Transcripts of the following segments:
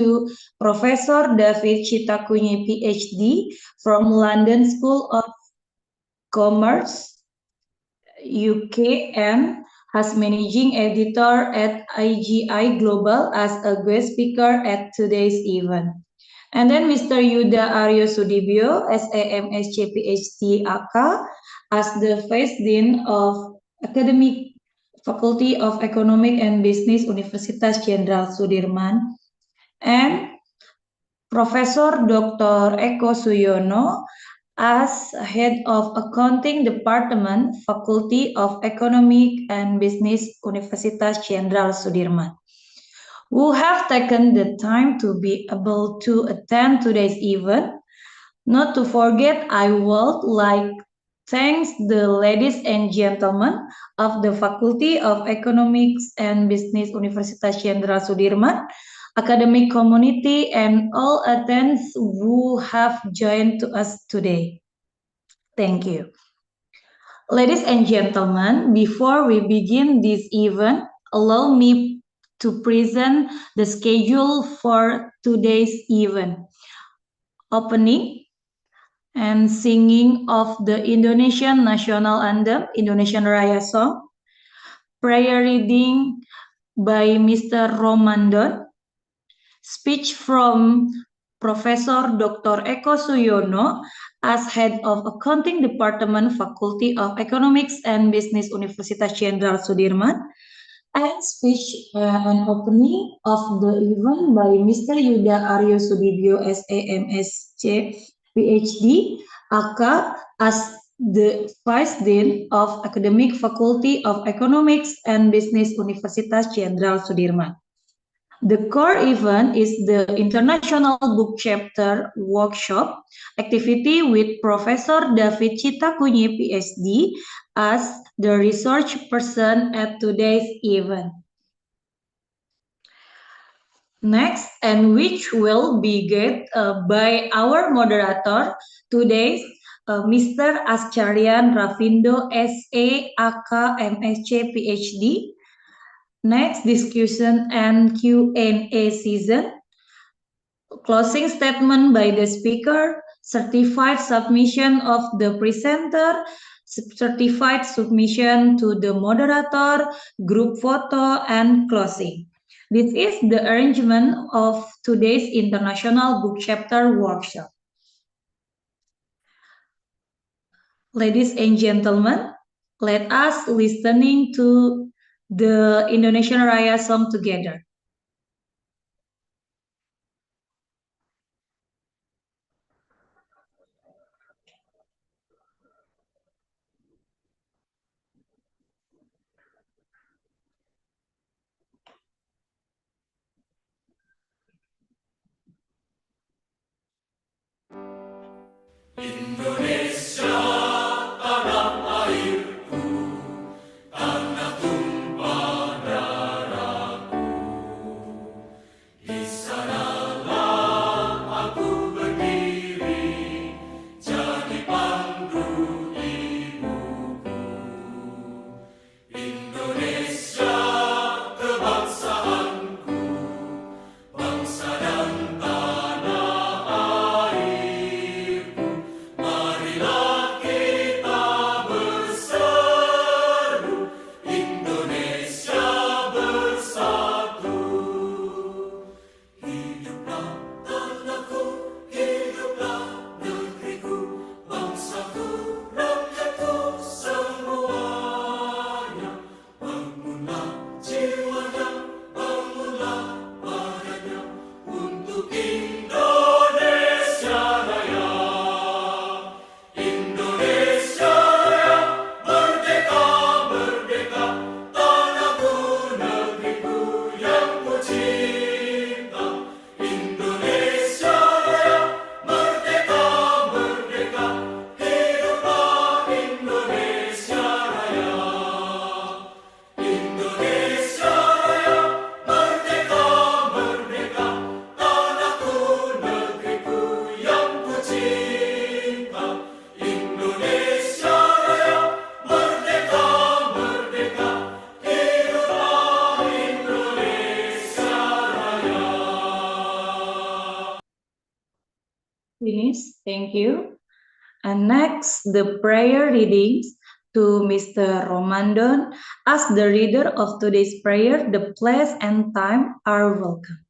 to Professor David Chitakunye, Ph.D. from London School of Commerce, UK, and as managing editor at IGI Global as a guest speaker at today's event. And then Mr. Yuda Aryo Sudibyo, S.A.M.Sc, Ph.D. AK, as the Vice Dean of Academic Faculty of Economic and Business, Universitas Jenderal Sudirman, and Professor Dr. Eko Suyono as Head of Accounting Department, Faculty of Economic and Business, Universitas Jenderal Sudirman, who have taken the time to be able to attend today's event. Not to forget, I would like thank the ladies and gentlemen of the Faculty of Economics and Business, Universitas Jenderal Sudirman, academic community, and all attendants who have joined to us today. Thank you. Ladies and gentlemen, before we begin this event, allow me to present the schedule for today's event. Opening and singing of the Indonesian National Anthem, Indonesian Raya Song, prayer reading by Mr. Romandon, speech from Professor Dr. Eko Suyono as Head of Accounting Department, Faculty of Economics and Business, Universitas Jenderal Sudirman, and speech and opening of the event by Mr. Yuda Aryo Sudibyo, S.A.M.Sc, Ph.D., AK, as the Vice Dean of Academic Faculty of Economics and Business, Universitas Jenderal Sudirman. The core event is the International Bookchapter Workshop activity with Professor David Chitakunye, Ph.D. as the research person at today's event. Next, and which will be guided by our moderator today, Mr. Ascaryan Rafinda, S.A. AK, M.Sc, Ph.D. Next, discussion and Q&A season. Closing statement by the speaker, certified submission of the presenter, certified submission to the moderator, group photo, and closing. This is the arrangement of today's International Bookchapter Workshop. Ladies and gentlemen, let us listening to the Indonesian Raya song together. Indonesia, tanah airku, tanah tumpah darahku. Finish. Thank you. And next, the prayer readings to Mr. Romandon. As the reader of today's prayer, the place and time are welcome.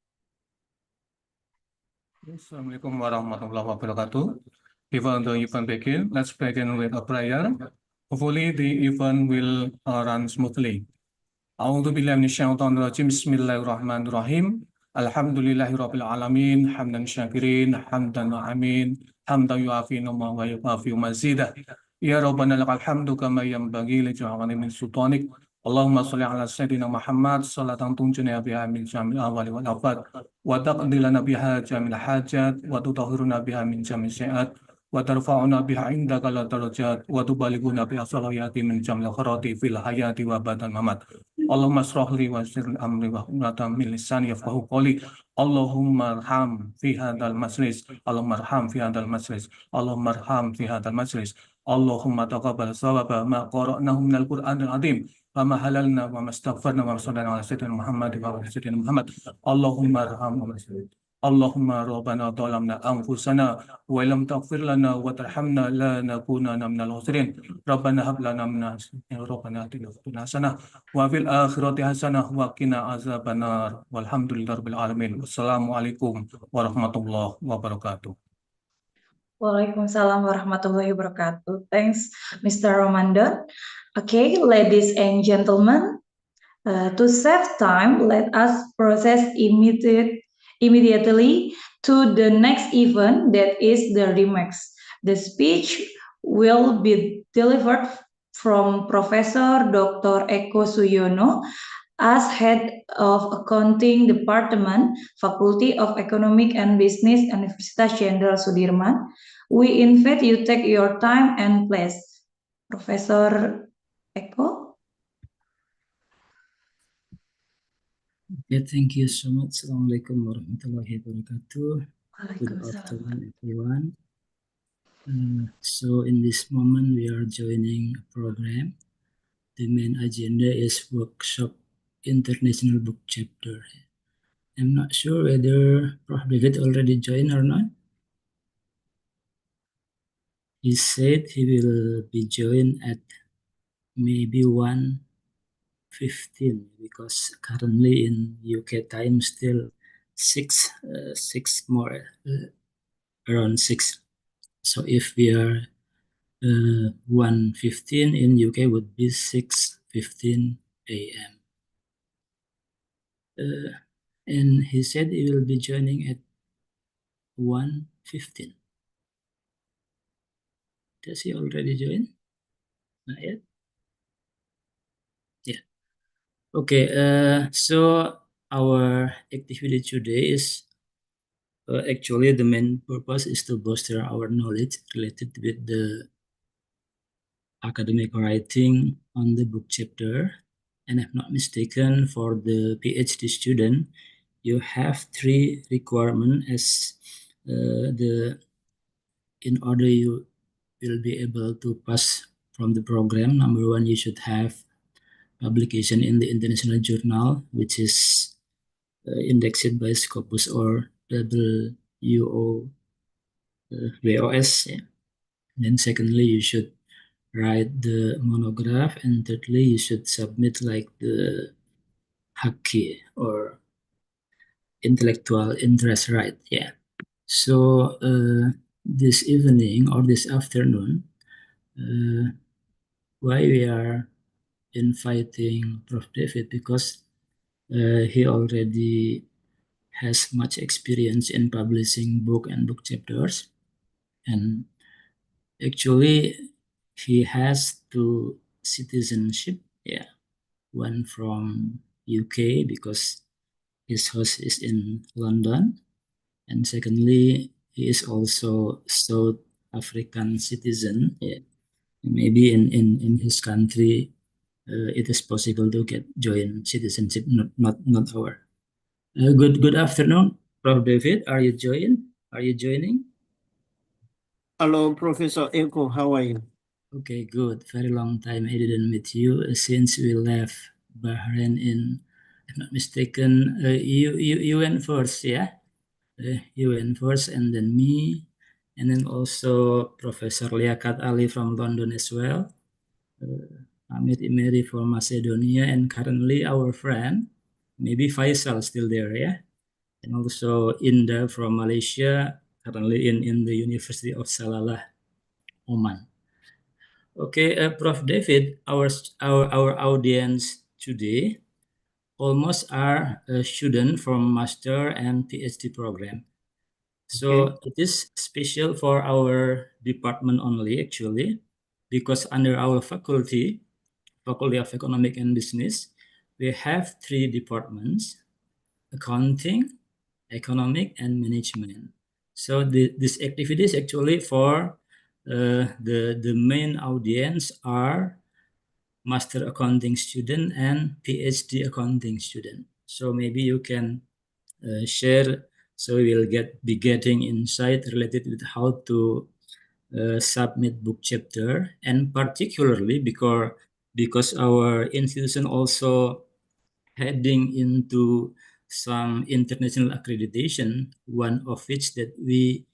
Assalamualaikum warahmatullahi wabarakatuh. Before the event begin, let's begin with a prayer. Hopefully the event will run smoothly. A'udzu billahi minasyaitonir rajim. Bismillahirrahmanirrahim. Alhamdulillahirabbil alamin, hamdan syakirin, hamdan amin, hamdan yuafi nama wa yukafi mazidah. Ya Rabbana lakal hamdu kama yanbaghi li jalali min sultanik. Allahumma sholli ala sayyidina Muhammad salatan tunjina biha min jamil awali wal afat wa taqdilana biha jamil hajat wa tutahhiruna biha min jamil syi'at wa tarfa'una biha indaka la darajat wa tubalighuna biha salawati min jamil kharati fil hayati wa badal mamat. Allahumma shrah li wa yassir amri wa hlul min lisani yafqahu qawli. Allahumma arham fi hadzal majlis. Allahumma arham fi hadzal majlis. Allahumma arham fi hadzal majlis. Allahumma taqabbal sawaba ma qara'nahu minal Qur'anil azim. Wa ma halalna wa ma astaghfarna wa sallallahu ala sayyidina Muhammad wa ala sayyidina Muhammad. Allahumma arham wa Allahumma rabbana dhalamna anfusana wa lam taghfir lana wa tarhamna lanakunanna minal khasirin. Rabbana hab lana min rabbana atina fid dunya hasanah wa fil akhirati hasanah wa qina azabannar. Walhamdulillahirabbil alamin. Wassalamualaikum warahmatullahi wabarakatuh. Waalaikumsalam warahmatullahi wabarakatuh. Thanks, Mr. Romandon. Okay, ladies and gentlemen, to save time, let us process immediately to the next event, that is the remarks. The speech will be delivered from Professor Dr. Eko Suyono as Head of Accounting Department, Faculty of Economic and Business, Universitas Jenderal Sudirman. We invite you take your time and place. Professor Eko. Yeah, thank you so much. Assalamualaikum warahmatullahi wabarakatuh. Good Waalaikumsalam. afternoon, everyone. So in this moment, we are joining a program. The main agenda is workshop international book chapter. I'm not sure whether Prof. David already joined or not. He said he will be joined at maybe 1:15 because currently in UK time still 6 more around 6. So if we are 1:15 in UK would be 6:15 a.m. And he said he will be joining at 1:15. Does he already join? Not yet? Yeah. Okay, so our activity today is actually the main purpose is to bolster our knowledge related with the academic writing on the book chapter. And if not mistaken, for the PhD student, you have 3 requirements as in order you will be able to pass from the program. Number 1, you should have publication in the international journal, which is indexed by Scopus or WOS. Yeah. Then secondly, you should write the monograph, and thirdly, you should submit like the haki or intellectual interest right. Yeah. So this evening or this afternoon, why we are inviting Prof. David, because he already has much experience in publishing book and book chapters, and actually he has 2 citizenship. Yeah, one from UK because his host is in London, and secondly he is also South African citizen. Yeah, maybe in his country it is possible to get joint citizenship, not our. Good afternoon, Prof. David. Are you joining? Hello, Professor Eko. How are you? Okay, good. Very long time I didn't meet you since we left Bahrain in, if not mistaken, you went first, yeah? You went first, and then me, and then also Professor Liaquat Ali from London as well, Hamid Imeri from Macedonia, and currently our friend, maybe Faisal still there, yeah? And also Inda from Malaysia, currently in the University of Salalah, Oman. Okay, Prof. David, our audience today almost are students from master and PhD program. So it is special for our department only, actually, because under our faculty of Economic and Business, we have 3 departments: accounting, economic, and management. So this activity is actually for the main audience are master accounting student and PhD accounting student. So maybe you can share, so we will be getting insight related with how to submit book chapter, and particularly because our institution also heading into some international accreditation, one of which that we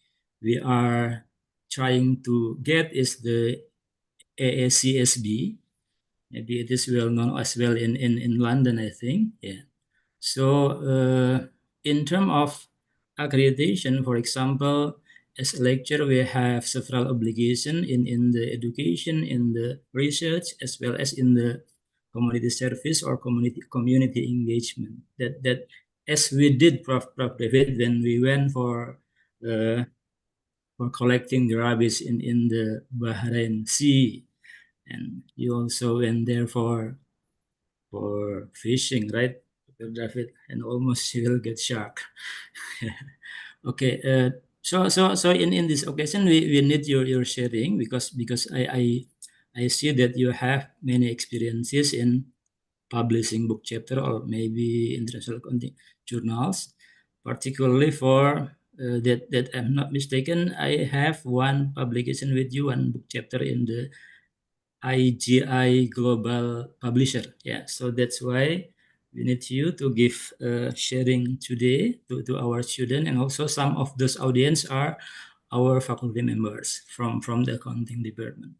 are trying to get is the AACSB. Maybe it is well known as well in London, I think. Yeah. So in terms of accreditation, for example, as a lecturer, we have several obligations in the education, in the research, as well as in the community service or community engagement. That as we did, Prof. David, when we went for collecting the rubbish in the Bahrain Sea, and you also went there for fishing, right, Dr. David, and almost you will get shark. Okay, so in this occasion we need your sharing, because I see that you have many experiences in publishing book chapter or maybe international accounting journals, particularly for that I'm not mistaken, I have one publication with you, one book chapter in the IGI Global Publisher. Yeah, so that's why we need you to give sharing today to our student, and also some of those audience are our faculty members from the accounting department.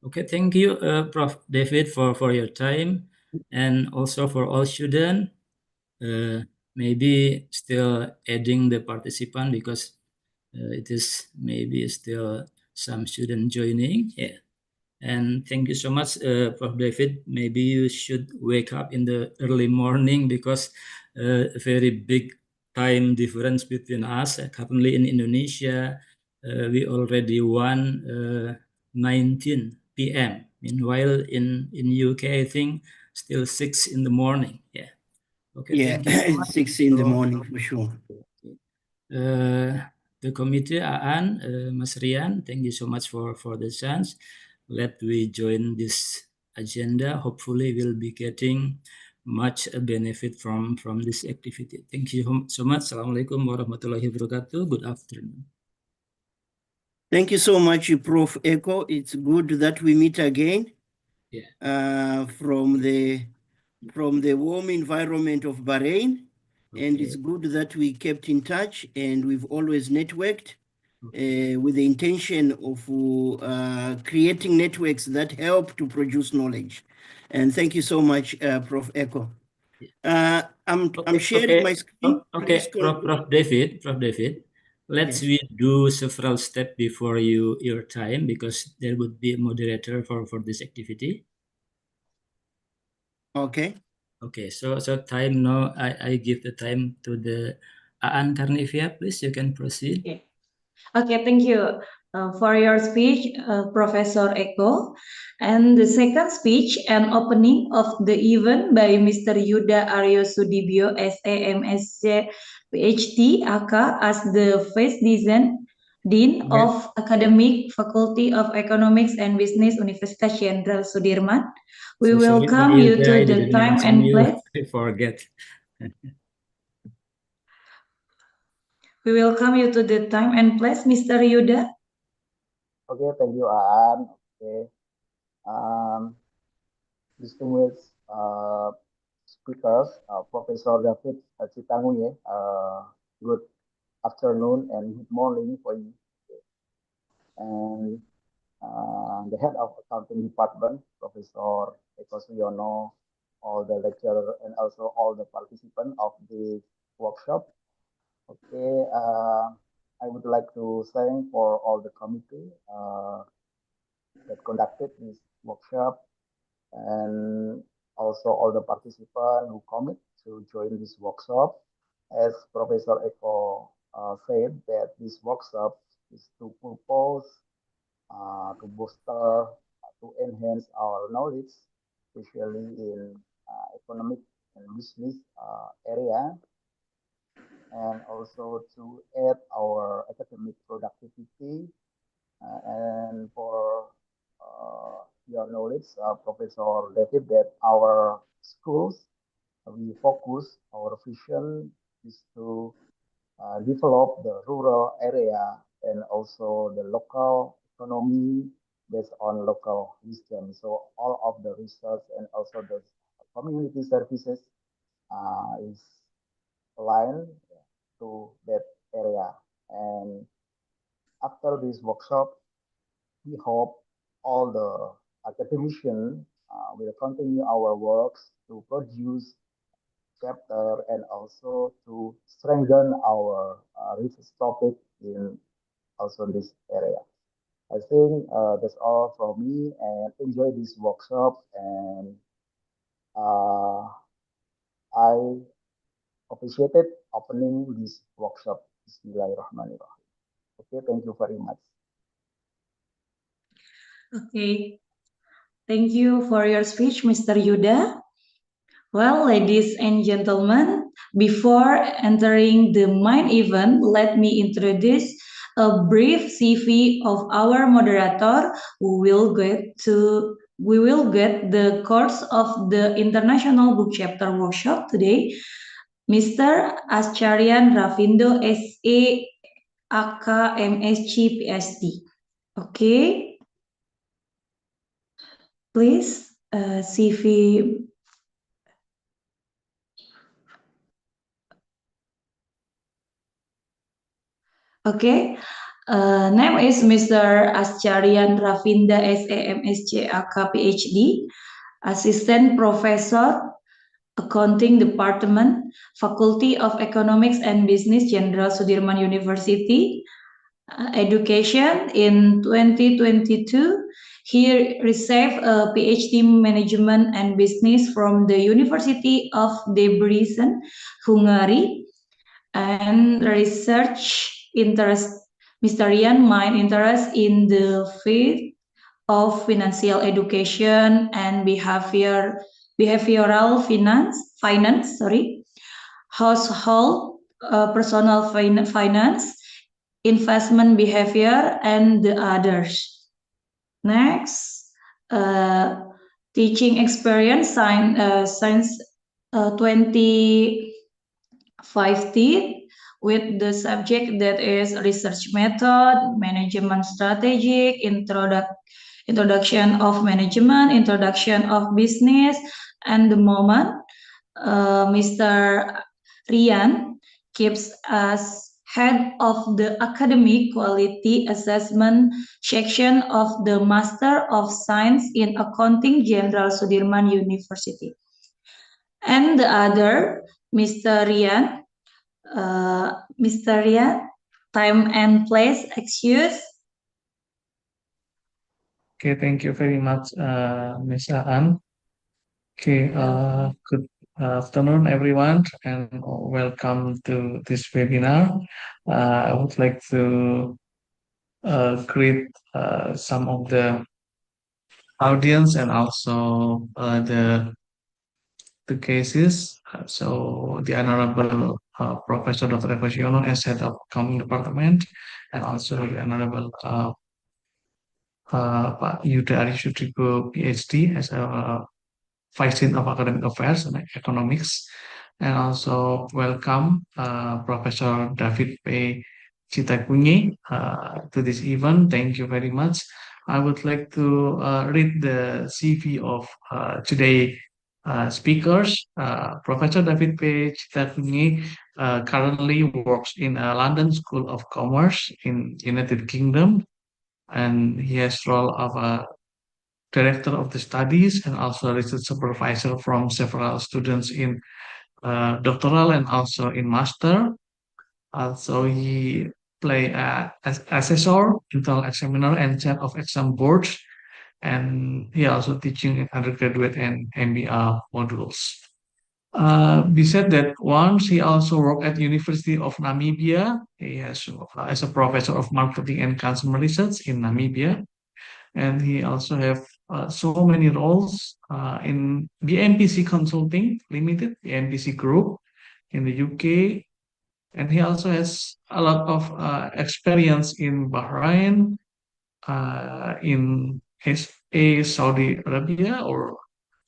Okay, thank you, Prof. David, for your time, and also for all students. Maybe still adding the participant, because it is maybe still some student joining. Yeah. And thank you so much, Prof. David. Maybe you should wake up in the early morning, because a very big time difference between us. Currently in Indonesia, we already 19 p.m. Meanwhile, in UK, I think still 6 in the morning. Yeah. Okay. Yeah, Thank you so much. 6 in the morning for sure. The committee, Aan, Mas Rian, thank you so much for the chance. Let we join this agenda. Hopefully, we'll be getting much benefit from this activity. Thank you so much. Assalamualaikum warahmatullahi wabarakatuh. Good afternoon. Thank you so much, Prof. Echo. It's good that we meet again. Yeah. From the warm environment of Bahrain. And Okay. it's good that we kept in touch, and we've always networked with the intention of creating networks that help to produce knowledge. And thank you so much, Prof. Echo. I'm sharing my screen. Okay, Please Prof. David. Let's Yes. we do several steps before your time, because there would be a moderator for this activity. Okay. Okay, so time now, I give the time to the Aan Karnivia, please, you can proceed. Okay, thank you for your speech, Professor Eko. And the second speech and opening of the event by Mr. Yuda Aryo Sudibyo, SA, M.Sc, Ph.D, AK, as the Dean of Academic Faculty of Economics and Business, Universitas Jenderal Sudirman. We Sorry, welcome you Yuda, to I the didn't time mention and you. place. I forget. We welcome you to the time and place, Mr. Yuda. Okay, thank you, Aan. Okay. Distinguished speakers, Professor David Chitakunye, good afternoon and good morning for you. and the head of accounting department, Professor Eko Suyono, all the lecturer, and also all the participants of the workshop. Okay, I would like to thank for all the committee that conducted this workshop, and also all the participants who commit to join this workshop. As Professor Eko said, that this workshop is to propose, to booster, to enhance our knowledge, especially in economic and business area, and also to add our academic productivity. And for your knowledge, Professor David, that our schools, we focus, our vision is to develop the rural area and also the local economy based on local wisdom. So all of the research and also the community services is aligned to that area. And after this workshop, we hope all the academicians will continue our works to produce chapter and also to strengthen our research topic in also this area. I think that's all from me, and enjoy this workshop, and I appreciated opening this workshop. Bismillahirrahmanirrahim. Okay, thank you very much. Okay, thank you for your speech, Mr. Yuda. Well, ladies and gentlemen, before entering the main event, let me introduce a brief CV of our moderator who will get the course of the International Bookchapter Workshop today, Mr. Ascaryan Rafinda S.A. AK M.Sc Ph.D. Okay, please CV. Okay, name is Mr. Ascaryan Rafinda S.A.M.Sc AK Ph.D. Assistant Professor, Accounting Department, Faculty of Economics and Business, Jenderal Sudirman University. Education in 2022. He received a Ph.D. Management and Business from the University of Debrecen, Hungary, and research interest. Mr. Rian main interest in the field of financial education and behavioral finance, household personal finance, investment behavior, and the others. Next, teaching experience, science 2015 with the subject that is research method, management strategic, introduction of management, introduction of business, and the moment Mr. Rian keeps us head of the academic quality assessment section of the Master of Science in Accounting, Jenderal Sudirman University. And the other, Mr. Rian, time and place excuse. Okay, thank you very much, Ms. Aan. Okay, good afternoon, everyone, and welcome to this webinar. I would like to greet some of the audience and also the cases. So the Honorable Professor Dr. Eko Suyono as Head of Accounting Department, and also the Honorable Pak Yuda Arisudrigo Ph.D. as a Vice Dean of Academic Affairs and Economics, and also welcome Professor David P. Chitakunye to this event. Thank you very much. I would like to read the CV of today's speakers. Professor David P. Chitakunye currently works in a London School of Commerce in United Kingdom. and he has role of a director of the studies and also research supervisor from several students in doctoral and also in master. Also, he play as assessor, internal examiner, and chair of exam boards, and he also teaching in undergraduate and MBA modules. Besides that, once he also worked at University of Namibia. He has as a professor of marketing and consumer research in Namibia, and he also have so many roles in the M.Sc Consulting Limited, the M.Sc Group in the UK, and he also has a lot of experience in Bahrain, in Saudi Arabia, or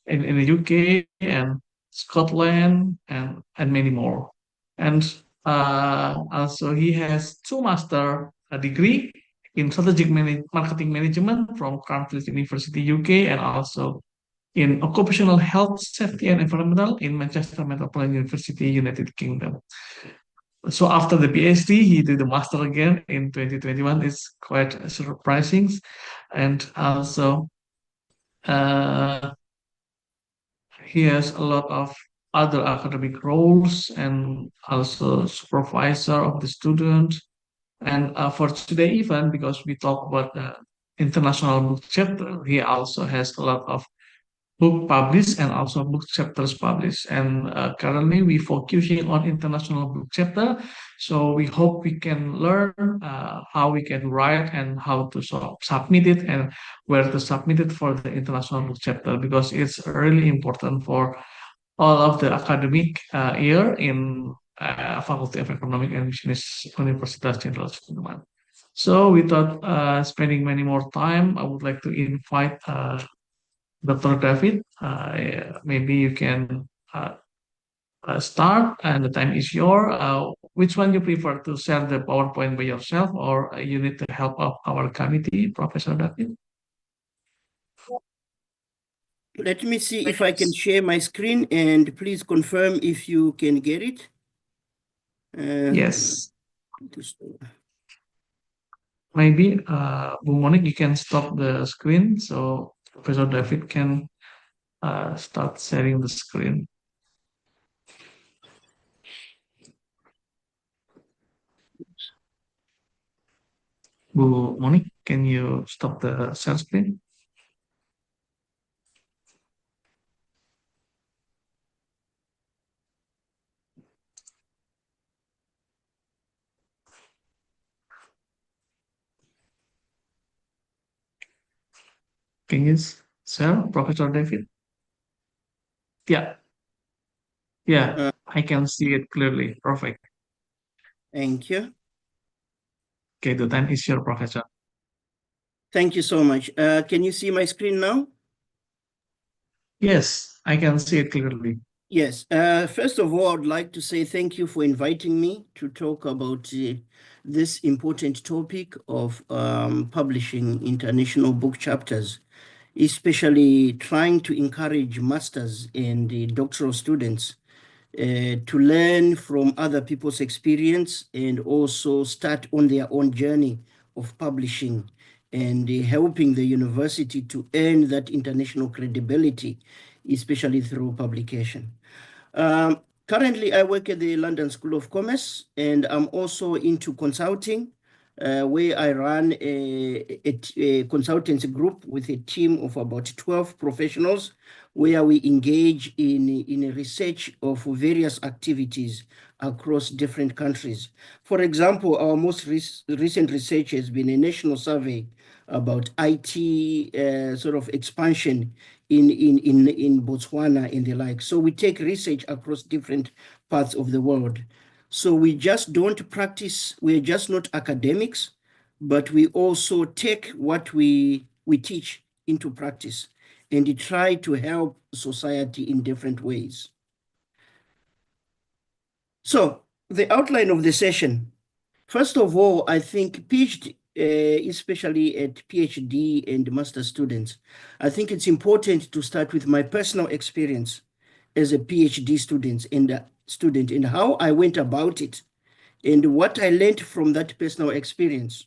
in the UK and Scotland, and many more. And also he has two master degree in strategic marketing management from Cardiff University, UK, and also in occupational health, safety, and environmental in Manchester Metropolitan University, United Kingdom. So after the PhD, he did the master again in 2021. It's quite surprising, and also he has a lot of other academic roles and also supervisor of the student. And for today, even because we talk about the international book chapter, he also has a lot of book published and also book chapters published. And currently we focusing on international book chapter. So we hope we can learn how we can write and how to submit it and where to submit it for the international book chapter, because it's really important for all of the academic year in Faculty of Economic and Business Universitas Jenderal Sudirman. So without spending many more time, I would like to invite Dr. David. Maybe you can start, and the time is yours. Which one you prefer, to share the PowerPoint by yourself, or you need the help of our committee, Professor David? Let me see if I can share my screen, and please confirm if you can get it. Yes. Maybe, Bu Monique, you can stop the screen so Professor David can start sharing the screen. Bu Monique, can you stop the share screen? Can you share, Professor David? Yeah. Yeah, I can see it clearly. Perfect. Thank you. Okay, the time is your, Professor. Thank you so much. Can you see my screen now? Yes, I can see it clearly. Yes. First of all, I'd like to say thank you for inviting me to talk about this important topic of publishing international book chapters, especially trying to encourage masters and doctoral students to learn from other people's experience and also start on their own journey of publishing and helping the university to earn that international credibility, especially through publication. Currently, I work at the London School of Commerce, and I'm also into consulting, where I run a consultancy group with a team of about 12 professionals, where we engage in research of various activities across different countries. For example, our most recent research has been a national survey about IT sort of expansion in Botswana and the like. So we take research across different parts of the world. So we just don't practice, we're just not academics, but we also take what we teach into practice and try to help society in different ways. So the outline of the session. First of all, I think PhD, especially at PhD and master students, I think it's important to start with my personal experience as a PhD student and how I went about it and what I learned from that personal experience.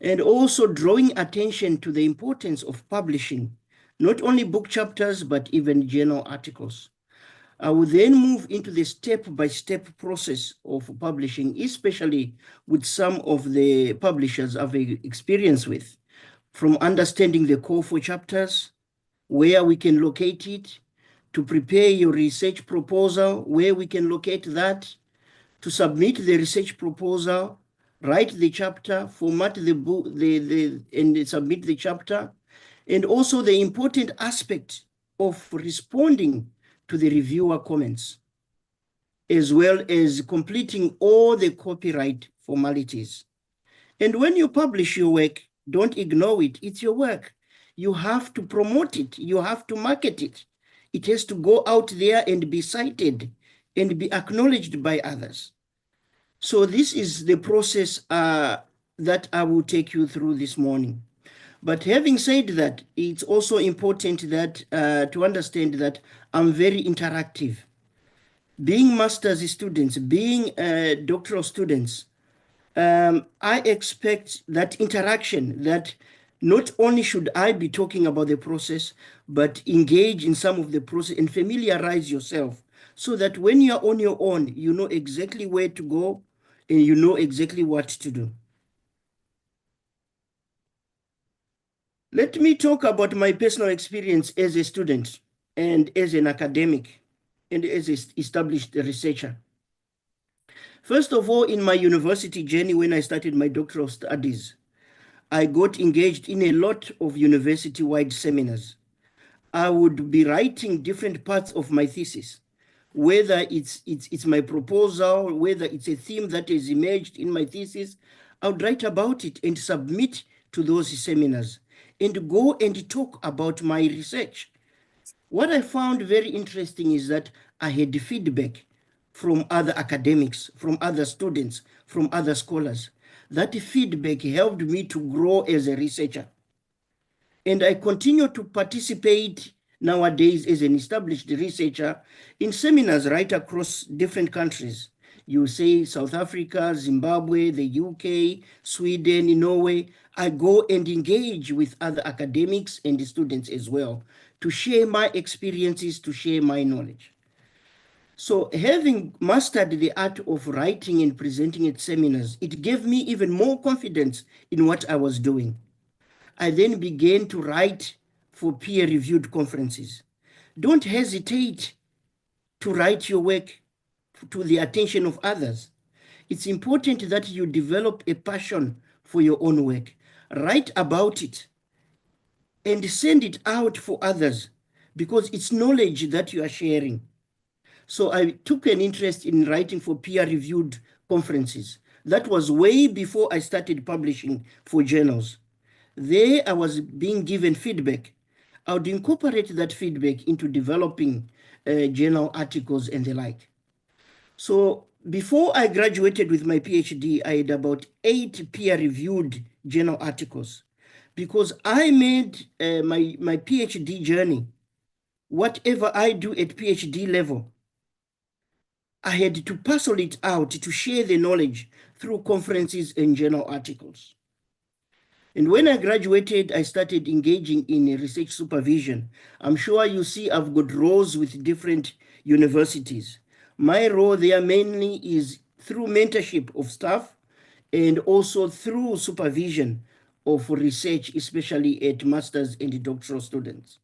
and also drawing attention to the importance of publishing, not only book chapters, but even journal articles. I will then move into the step-by-step process of publishing, especially with some of the publishers I've experience with, from understanding the call for chapters, where we can locate it, to prepare your research proposal, where we can locate that, to submit the research proposal, write the chapter, format the book, and submit the chapter, and also the important aspect of responding to the reviewer comments, as well as completing all the copyright formalities. And when you publish your work, don't ignore it. It's your work. You have to promote it. You have to market it. It has to go out there and be cited and be acknowledged by others. So this is the process that I will take you through this morning. But having said that, it's also important that to understand that I'm very interactive. Being master's students, being doctoral students, I expect that interaction, that not only should I be talking about the process, but engage in some of the process and familiarize yourself so that when you're on your own, you know exactly where to go and you know exactly what to do. Let me talk about my personal experience as a student and as an academic and as an established researcher. First of all, in my university journey, when I started my doctoral studies, I got engaged in a lot of university-wide seminars. I would be writing different parts of my thesis, whether it's my proposal, whether it's a theme that has emerged in my thesis. I would write about it and submit to those seminars and go and talk about my research. What I found very interesting is that I had feedback from other academics, from other students, from other scholars. That feedback helped me to grow as a researcher. And I continue to participate nowadays as an established researcher in seminars right across different countries. You say South Africa, Zimbabwe, the UK, Sweden, Norway. I go and engage with other academics and students as well to share my experiences, to share my knowledge. So having mastered the art of writing and presenting at seminars, it gave me even more confidence in what I was doing. I then began to write for peer-reviewed conferences. Don't hesitate to write your work to the attention of others. It's important that you develop a passion for your own work. Write about it and send it out for others because it's knowledge that you are sharing. So I took an interest in writing for peer-reviewed conferences. That was way before I started publishing for journals. There I was being given feedback. I would incorporate that feedback into developing journal articles and the like. So before I graduated with my PhD, I had about 8 peer-reviewed journal articles because I made my PhD journey, whatever I do at PhD level, I had to parcel it out to share the knowledge through conferences and journal articles. And when I graduated, I started engaging in research supervision. I'm sure you see I've got roles with different universities. My role there mainly is through mentorship of staff and also through supervision of research, especially at master's and doctoral students.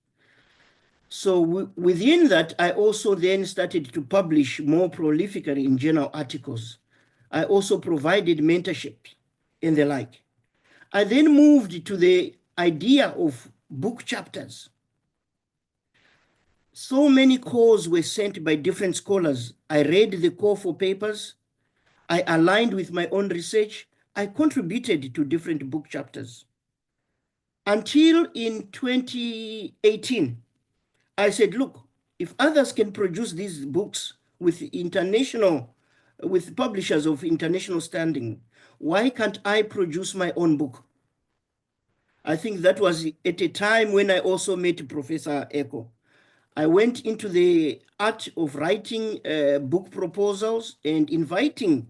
So within that, I also then started to publish more prolifically in journal articles. I also provided mentorship and the like. I then moved to the idea of book chapters. So many calls were sent by different scholars. I read the call for papers. I aligned with my own research. I contributed to different book chapters. Until in 2018, I said, look, if others can produce these books with publishers of international standing, why can't I produce my own book? I think that was at a time when I also met Professor Eko. I went into the art of writing book proposals and inviting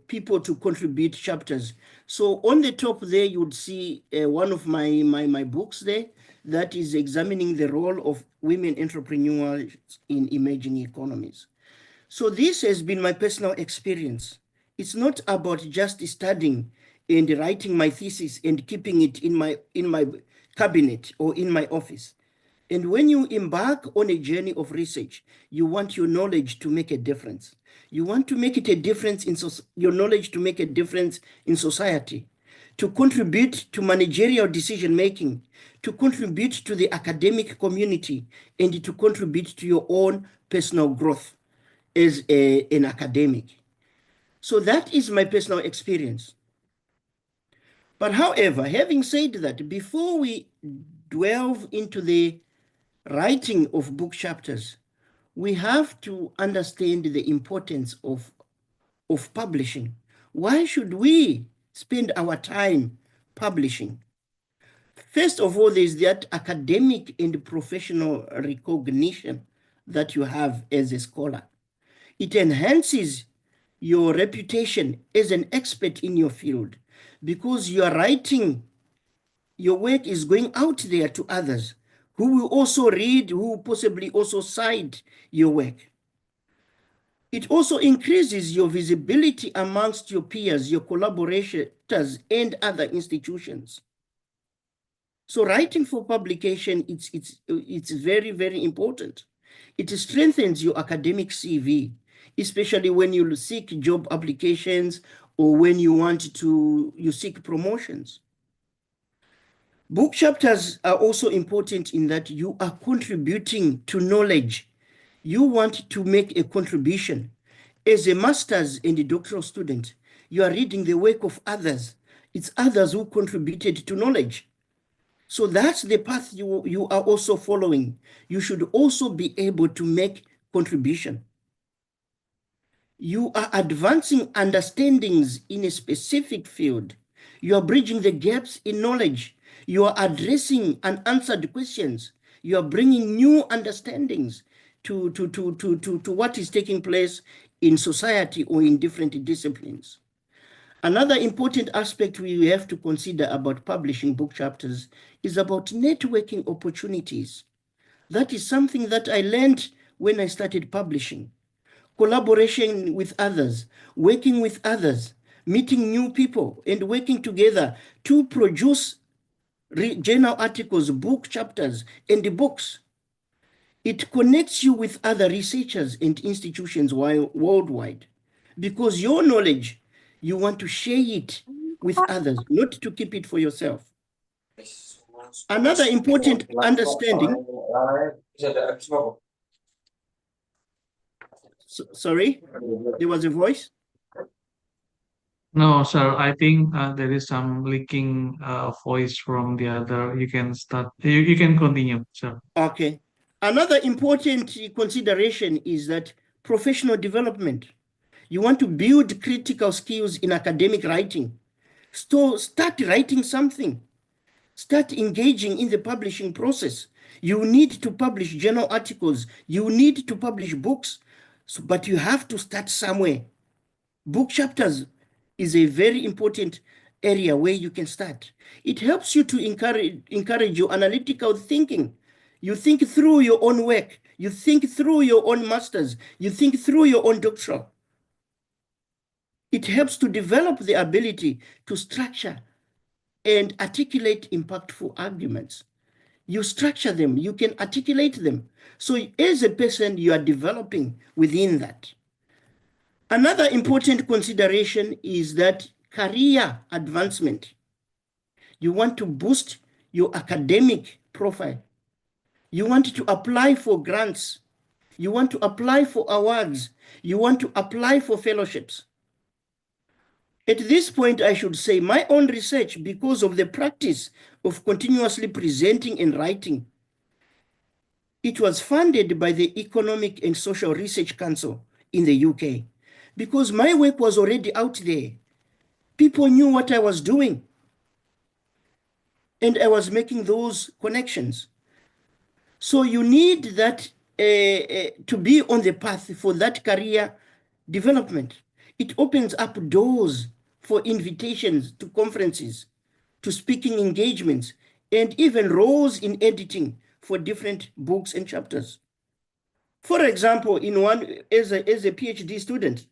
people to contribute chapters. So on the top there, you would see one of my books there that is examining the role of women entrepreneurs in emerging economies. So this has been my personal experience. It's not about just studying and writing my thesis and keeping it in my cabinet or in my office. And when you embark on a journey of research, you want your knowledge to make a difference. You want to make it a difference in your knowledge to make a difference in society, to contribute to managerial decision making, to contribute to the academic community, and to contribute to your own personal growth as an academic. So that is my personal experience. But however, having said that, before we delve into the writing of book chapters, we have to understand the importance of publishing. Why should we spend our time publishing? First of all, there's that academic and professional recognition that you have as a scholar. It enhances your reputation as an expert in your field because you are writing, your work is going out there to others who will also read, who possibly also cite your work. It also increases your visibility amongst your peers, your collaborators, and other institutions. So writing for publication, it's very, very important. It strengthens your academic CV, especially when you seek job applications or when you seek promotions. Book chapters are also important in that you are contributing to knowledge. You want to make a contribution. As a master's and a doctoral student, you are reading the work of others. It's others who contributed to knowledge. So that's the path you are also following. You should also be able to make contribution. You are advancing understandings in a specific field. You are bridging the gaps in knowledge. You are addressing unanswered questions. You are bringing new understandings to what is taking place in society or in different disciplines. Another important aspect we have to consider about publishing book chapters is about networking opportunities. That is something that I learned when I started publishing. Collaboration with others, working with others, meeting new people, and working together to produce journal articles, book chapters, and the books. It connects you with other researchers and institutions worldwide because your knowledge, you want to share it with others, not to keep it for yourself. Another important understanding. Sorry, there was a voice? No, sir, I think there is some leaking voice from the other. You can start, you can continue, sir. Okay. Another important consideration is that professional development. You want to build critical skills in academic writing. So start writing something. Start engaging in the publishing process. You need to publish journal articles. You need to publish books, but you have to start somewhere. Book chapters is a very important area where you can start. It helps you to encourage your analytical thinking. You think through your own work. You think through your own masters. You think through your own doctoral. It helps to develop the ability to structure and articulate impactful arguments. You structure them, you can articulate them. So as a person, you are developing within that. Another important consideration is that career advancement. You want to boost your academic profile. You want to apply for grants. You want to apply for awards. You want to apply for fellowships. At this point, I should say my own research, because of the practice of continuously presenting and writing, it was funded by the Economic and Social Research Council in the UK. Because my work was already out there. People knew what I was doing. And I was making those connections. So you need that to be on the path for that career development. It opens up doors for invitations to conferences, to speaking engagements, and even roles in editing for different books and chapters. For example, as a PhD student,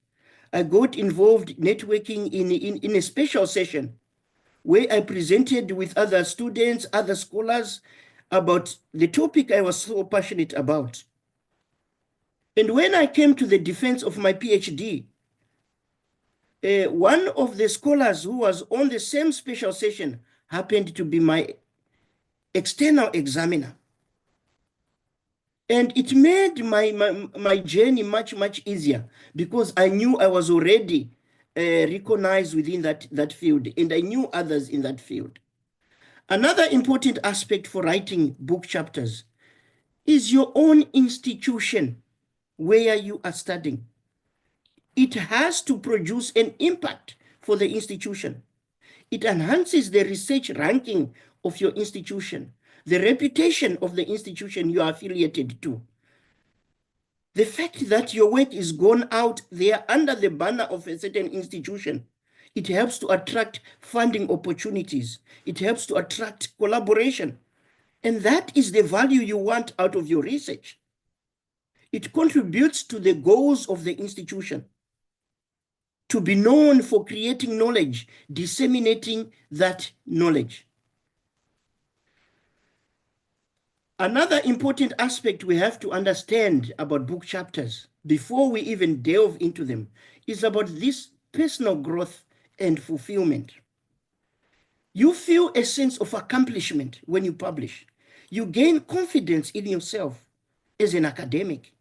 I got involved networking in a special session where I presented with other students, other scholars about the topic I was so passionate about. And when I came to the defense of my PhD, one of the scholars who was on the same special session happened to be my external examiner. And it made my journey much, much easier because I knew I was already recognized within that field, and I knew others in that field. Another important aspect for writing book chapters is your own institution where you are studying. It has to produce an impact for the institution. It enhances the research ranking of your institution, the reputation of the institution you are affiliated to. The fact that your work is gone out there under the banner of a certain institution, it helps to attract funding opportunities. It helps to attract collaboration. And that is the value you want out of your research. It contributes to the goals of the institution to be known for creating knowledge, disseminating that knowledge. Another important aspect we have to understand about book chapters before we even delve into them is about this personal growth and fulfillment. You feel a sense of accomplishment when you publish. You gain confidence in yourself as an academic.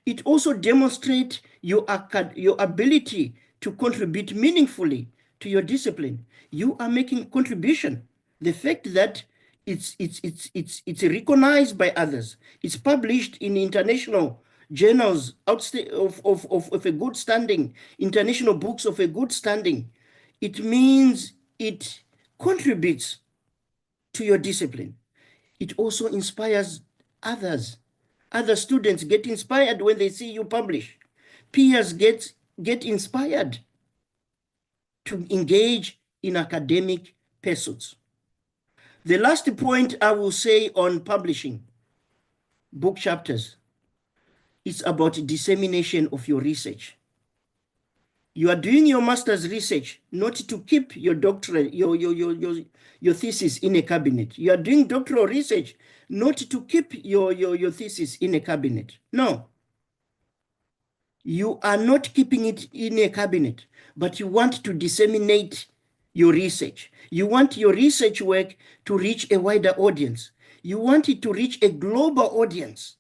It also demonstrates your ability to contribute meaningfully to your discipline. You are making a contribution. The fact that it's recognized by others, it's published in international journals of a good standing, international books of a good standing, it means it contributes to your discipline. It also inspires others. Other students get inspired when they see you publish. Peers get inspired to engage in academic pursuits. The last point I will say on publishing book chapters is about dissemination of your research. You are doing your master's research not to keep your doctorate, your thesis in a cabinet. You are doing doctoral research not to keep your thesis in a cabinet. No. You are not keeping it in a cabinet, but you want to disseminate your research. You want your research work to reach a wider audience. You want it to reach a global audience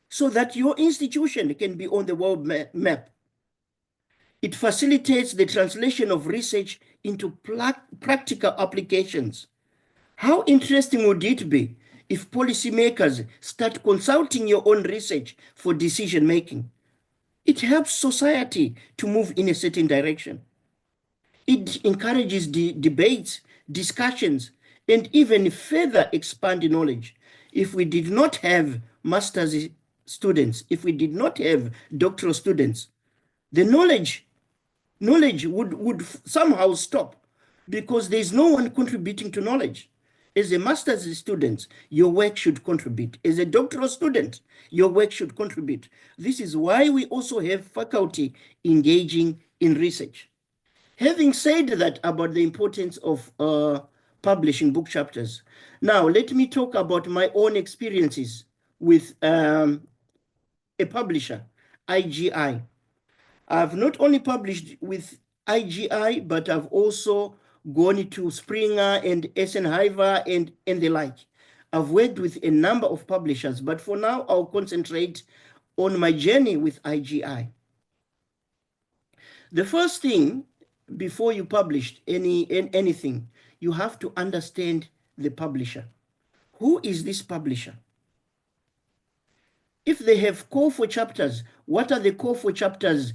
so that your institution can be on the world map. It facilitates the translation of research into practical applications. How interesting would it be if policymakers start consulting your own research for decision making? It helps society to move in a certain direction. It encourages debates, discussions, and even further expand knowledge. If we did not have master's students, if we did not have doctoral students, the knowledge would somehow stop because there's no one contributing to knowledge. As a master's student, your work should contribute. As a doctoral student, your work should contribute. This is why we also have faculty engaging in research. Having said that about the importance of publishing book chapters, now let me talk about my own experiences with a publisher, IGI. I've not only published with IGI, but I've also gone to Springer and Eisenhower and the like. I've worked with a number of publishers, but for now, I'll concentrate on my journey with IGI. The first thing, before you publish anything, you have to understand the publisher. Who is this publisher? If they have call for chapters, what are the call for chapters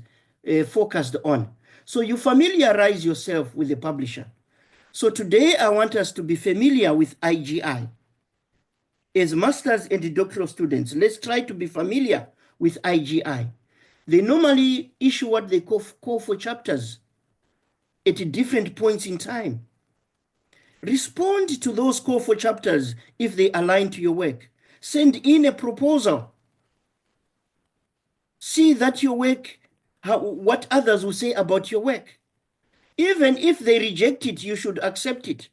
focused on? So you familiarize yourself with the publisher. So today I want us to be familiar with IGI. As masters and doctoral students, let's try to be familiar with IGI. They normally issue what they call for chapters at different points in time. Respond to those call for chapters if they align to your work. Send in a proposal. See that your work, what others will say about your work. Even if they reject it, you should accept it,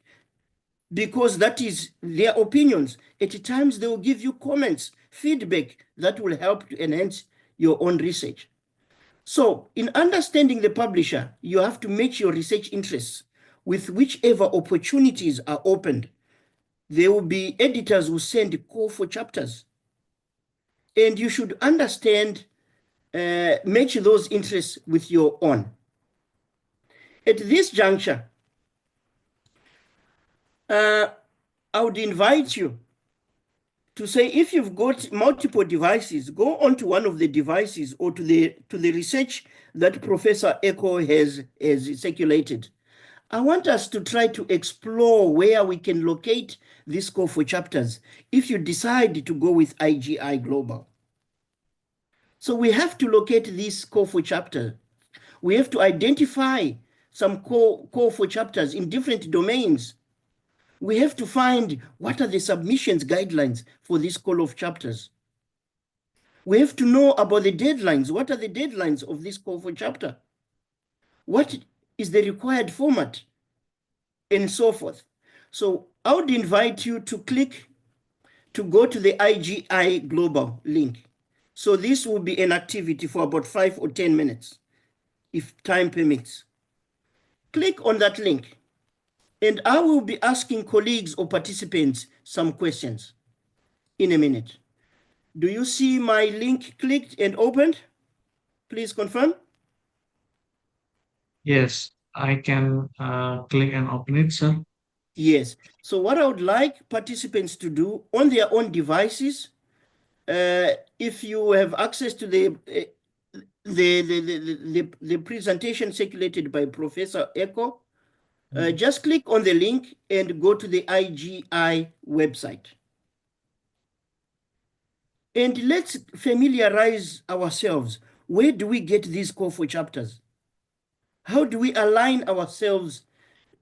because that is their opinions. At times, they will give you comments, feedback that will help to enhance your own research. So in understanding the publisher, you have to match your research interests with whichever opportunities are opened. There will be editors who send call for chapters. And you should understand, match those interests with your own. At this juncture, I would invite you to say, if you've got multiple devices, go onto one of the devices or to the research that Professor Echo has circulated. I want us to try to explore where we can locate this call for chapters if you decide to go with IGI Global. So we have to locate this call for chapter. We have to identify some call for chapters in different domains. We have to find what are the submissions guidelines for this call of chapters. We have to know about the deadlines. What are the deadlines of this call for chapter? What is the required format? And so forth. So I would invite you to go to the IGI Global link. So this will be an activity for about 5 or 10 minutes, if time permits. Click on that link. And I will be asking colleagues or participants some questions in a minute. Do you see my link clicked and opened? Please confirm. Yes, I can click and open it, sir. Yes. So what I would like participants to do on their own devices, if you have access to the presentation circulated by Professor Echo, just click on the link and go to the IGI website. And let's familiarize ourselves. Where do we get these call for chapters? How do we align ourselves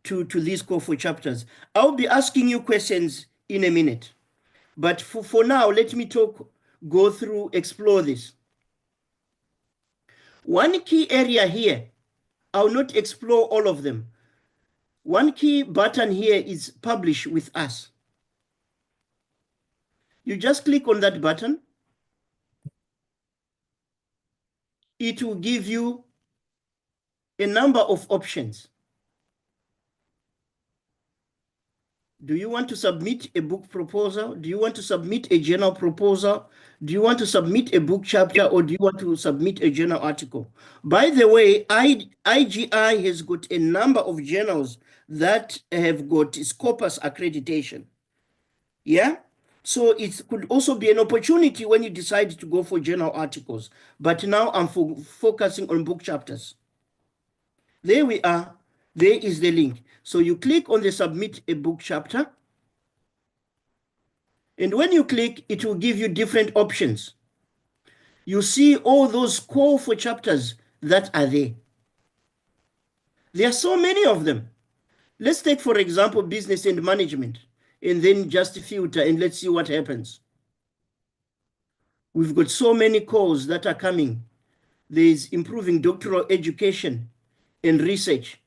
to these call for chapters? I'll be asking you questions in a minute. But for now, let me go through, explore this. One key area here, I'll not explore all of them. One key button here is Publish with Us. You just click on that button. It will give you a number of options. Do you want to submit a book proposal? Do you want to submit a journal proposal? Do you want to submit a book chapter, or do you want to submit a journal article? By the way, IGI has got a number of journals that have got Scopus accreditation. Yeah? So it could also be an opportunity when you decide to go for journal articles. But now I'm focusing on book chapters. There we are. There is the link. So you click on the Submit a Book Chapter. And when you click, it will give you different options. You see all those call for chapters that are there. There are so many of them. Let's take, for example, business and management, and then just filter, and let's see what happens. We've got so many calls that are coming. There's improving doctoral education and research.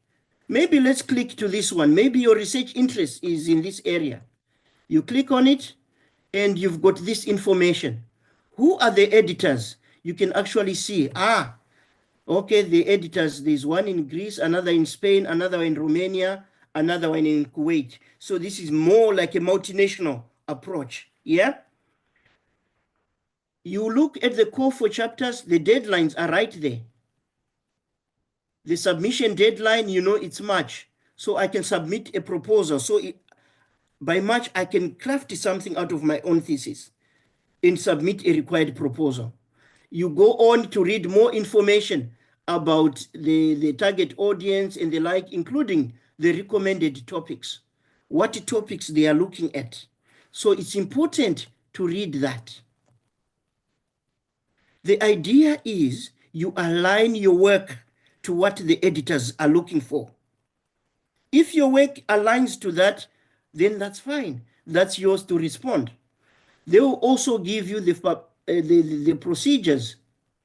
Maybe let's click to this one. Maybe your research interest is in this area. You click on it, and you've got this information. Who are the editors? You can actually see, okay, the editors, there's one in Greece, another in Spain, another in Romania, another one in Kuwait. So this is more like a multinational approach, yeah? You look at the call for chapters, the deadlines are right there. The submission deadline, you know, it's March. So I can submit a proposal. So by March, I can craft something out of my own thesis and submit a required proposal. You go on to read more information about the target audience and the like, including the recommended topics, what topics they are looking at. So it's important to read that. The idea is you align your work to what the editors are looking for. If your work aligns to that, then that's fine. That's yours to respond. They will also give you the procedures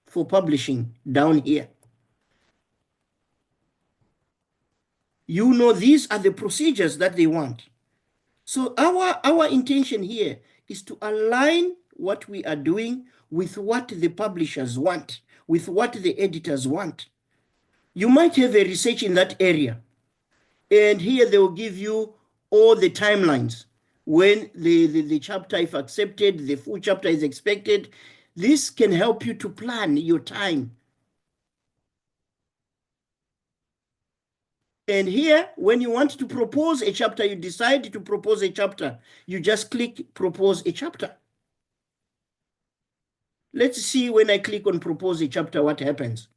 for publishing down here. You know, these are the procedures that they want. So our intention here is to align what we are doing with what the publishers want, with what the editors want. You might have a research in that area, and here they will give you all the timelines. When the chapter, if accepted, the full chapter is expected. This can help you to plan your time. And here, when you want to propose a chapter, you decide to propose a chapter, you just click propose a chapter. Let's see when I click on propose a chapter, what happens.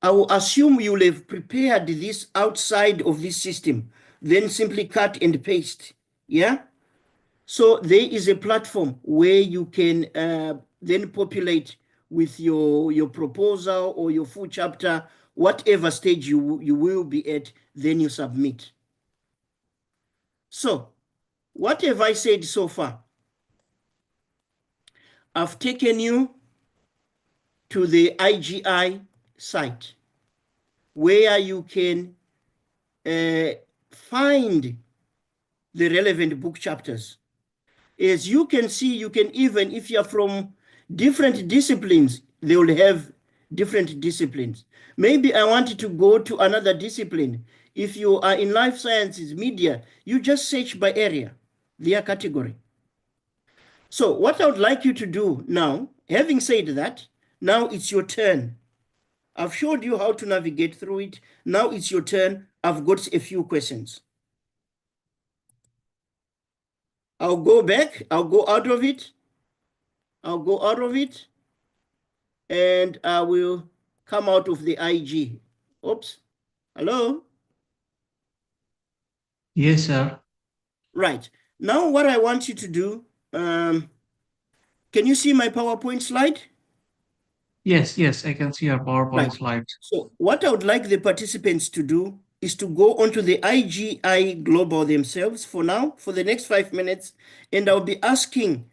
I will assume you'll have prepared this outside of this system, then simply cut and paste. Yeah. So there is a platform where you can then populate with your proposal or your full chapter, whatever stage you will be at, then you submit. So what have I said so far? I've taken you to the IGI site where you can find the relevant book chapters. As you can see, you can even, if you're from different disciplines, they will have different disciplines. Maybe I wanted to go to another discipline. If you are in life sciences, media, you just search by area, their category. So what I would like you to do now, having said that, now it's your turn. I've showed you how to navigate through it. Now it's your turn. I've got a few questions. I'll go back. I'll go out of it. I'll go out of it. And I will come out of the IG. Oops. Hello? Yes, sir. Right. Now what I want you to do, can you see my PowerPoint slide? Yes, I can see your PowerPoint Right. slide. So what I would like the participants to do is to go onto the IGI Global themselves for now, for the next 5 minutes, and I'll be asking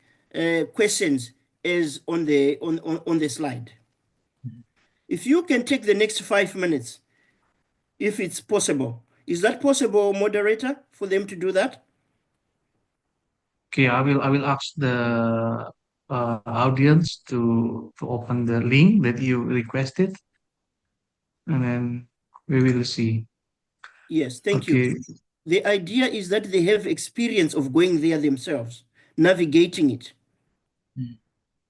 questions as on the slide. If you can take the next 5 minutes, if it's possible. Is that possible, moderator, for them to do that? Okay, I will ask the audience to open the link that you requested, and then we will see. Yes, thank Okay. you. The idea is that they have experience of going there themselves, navigating it.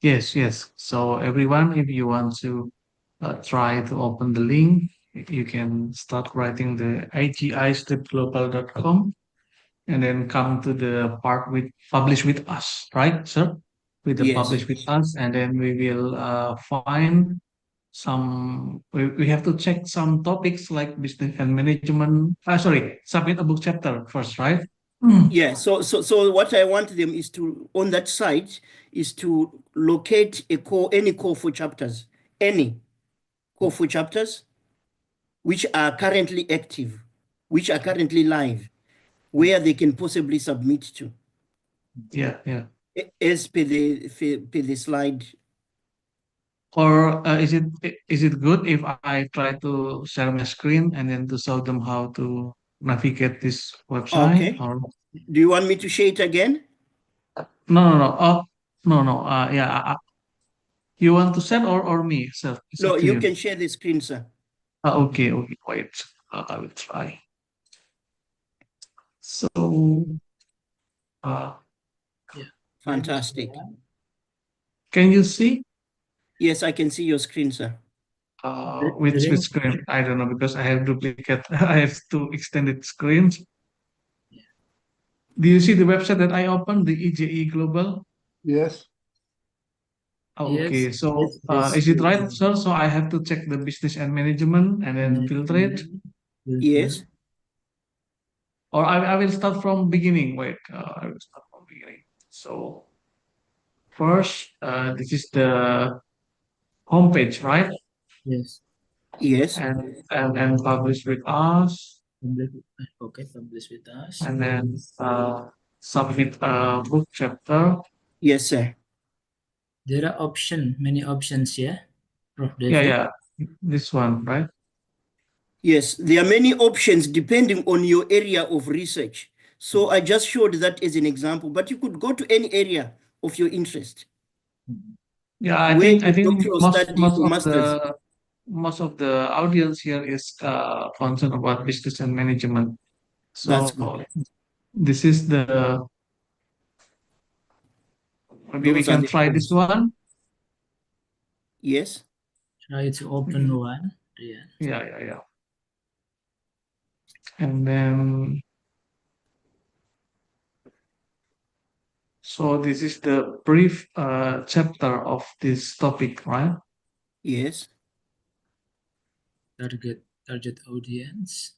Yes. So everyone, if you want to try to open the link, you can start writing the igi-global.com and then come to the part with publish with us, right, sir? With the Yes. publish with us, and then we will find some, we have to check some topics like business and management. Sorry, submit a book chapter first, right? Yeah, so what I want them is to, on that site, is to locate any call for chapters, any call for chapters which are currently active, which are currently live, where they can possibly submit to. Yeah. As per the slide. Or is it good if I try to share my screen and then to show them how to navigate this website? Okay. Or Do you want me to share it again? no. Oh, no. Yeah. You want to share or me, sir? It's No, up to you you. can share the screen, sir. Okay. Wait. I will try. So, uh, Fantastic. can you see? Yes, I can see your screen, sir. Which screen? I don't know because I have duplicate. I have two extended screens. Do you see the website that I opened, the EJE Global? Yes. Okay, Yes, so yes, is it right, sir? So I have to check the business and management and then filter it, Yes. or I will start from beginning. Wait, I will start from beginning. So first, this is the homepage, right? Yes. Yes. And publish with us, Okay, publish with us. and then submit a book chapter. Yes, sir. There are many options, yeah, Prof. David? Yeah, this one, right? Yes, there are many options depending on your area of research. So I just showed that as an example, but you could go to any area of your interest. Yeah, I Where think your doctoral study, your master's. most of the audience here is concerned about business and management. That's So good. this is maybe we Those are can the try this tools. one. Yes. Try to open one. Yeah. Yeah. And then, so this is the brief chapter of this topic, right? Yes. Target audience.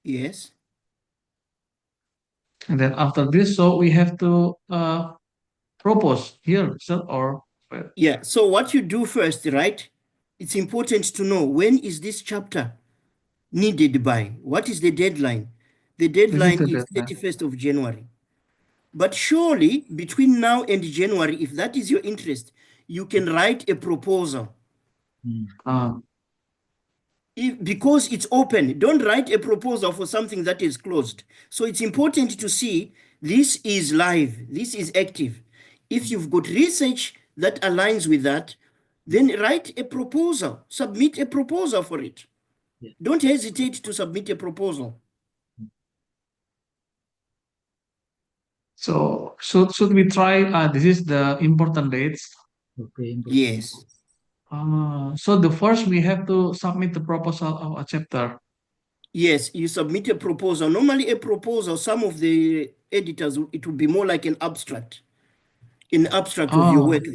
Yes. And then after this, so we have to propose here, sir, or Yeah. So what you do first, right? It's important to know when is this chapter needed by? What is the deadline? The this is deadline the is deadline. 31st of January. But surely between now and January, if that is your interest, you can write a proposal. Because it's open, don't write a proposal for something that is closed. So it's important to see this is live, this is active. If you've got research that aligns with that, then write a proposal, submit a proposal for it. Yeah. Don't hesitate to submit a proposal. So should we try? This is the important dates. Okay. Yes. So the first we have to submit the proposal of a chapter. Yes, you submit a proposal. Normally a proposal, some of the editors, it would be more like an abstract of your work.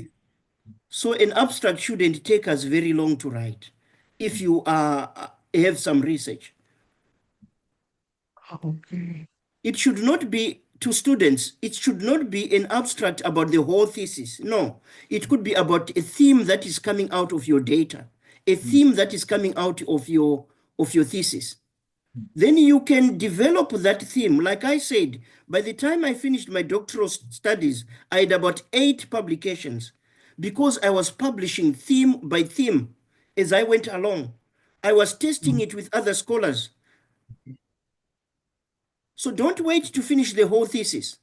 So an abstract shouldn't take us very long to write if you have some research. Okay. It should not be, to students, it should not be an abstract about the whole thesis. No, it could be about a theme that is coming out of your data, a theme that is coming out of your thesis. Then you can develop that theme. Like I said, by the time I finished my doctoral studies, I had about 8 publications because I was publishing theme by theme as I went along. I was testing it with other scholars. So don't wait to finish the whole thesis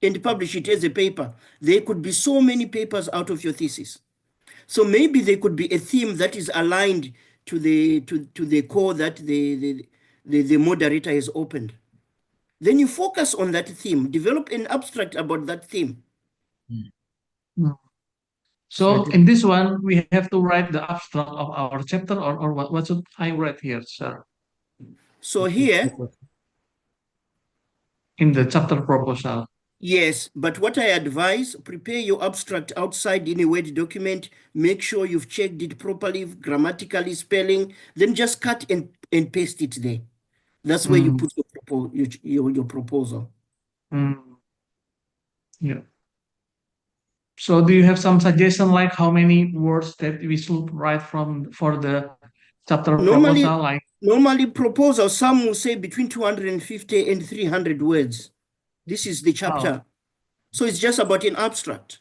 and publish it as a paper. There could be so many papers out of your thesis. So maybe there could be a theme that is aligned to the core that the moderator has opened. Then you focus on that theme, develop an abstract about that theme. So in this one, we have to write the abstract of our chapter, or what should I write here, sir? So here, in the chapter proposal. yes, but what I advise, prepare your abstract outside in a Word document, make sure you've checked it properly, grammatically, spelling, then just cut and paste it there. That's where you put your proposal. Yeah. So do you have some suggestion, like how many words that we should write for the chapter proposal? Like Normally proposal, some will say between 250 and 300 words. This is the chapter. So it's just about an abstract.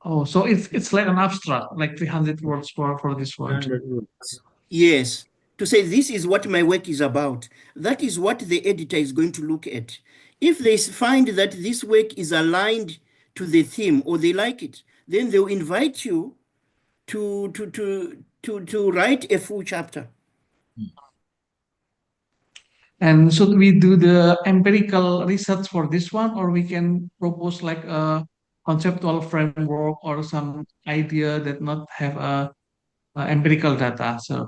Oh, so it's like an abstract, like 300 words for this one. 300 words. Yes. To say this is what my work is about. That is what the editor is going to look at. If they find that this work is aligned to the theme or they like it, then they'll invite you to write a full chapter. And should we do the empirical research for this one, or we can propose like a conceptual framework or some idea that not have a empirical data? So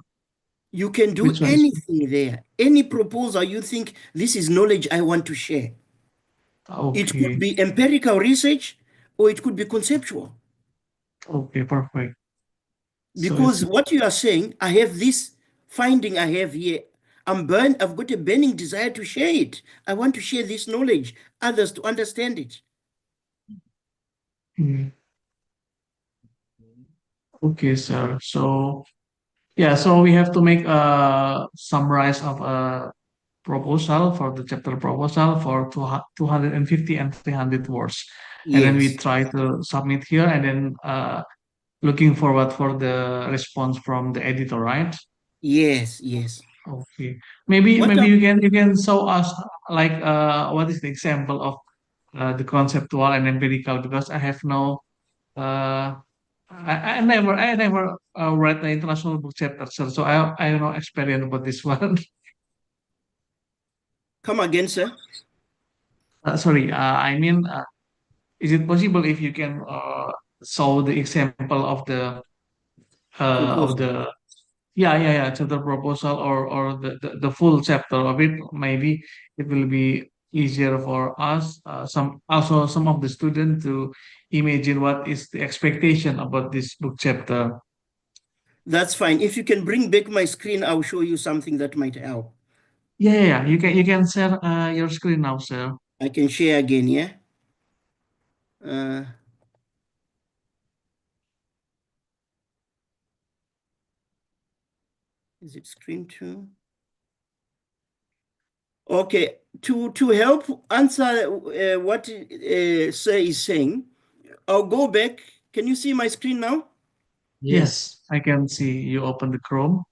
you can do anything there. Any proposal you think this is knowledge I want to share. Okay. It could be empirical research or it could be conceptual. Okay, perfect. Because what you are saying, I have this finding I have here. I've got a burning desire to share it. I want to share this knowledge, others to understand it. Okay, sir. So yeah, so we have to make a summarize of a proposal for the chapter proposal for 250 and 300 words. And then we Yes. try to submit here and then looking forward for the response from the editor, right? Yes, yes. Okay. Maybe What maybe you can show us like what is the example of the conceptual and empirical, because I have no I never read the international book chapter, sir, so I have no experience about this one. Come again, sir? Sorry, I mean, is it possible if you can show the example of the Proposal. chapter proposal, or the full chapter of it? Maybe it will be easier for us, some of the students to imagine what is the expectation about this book chapter. That's fine. If you can bring back my screen, I'll show you something that might help. Yeah. You can share your screen now, sir. I can share again, yeah? Is it screen 2? Okay, to help answer what sir is saying, I'll go back. Can you see my screen now? Yes, I can see you open the Chrome.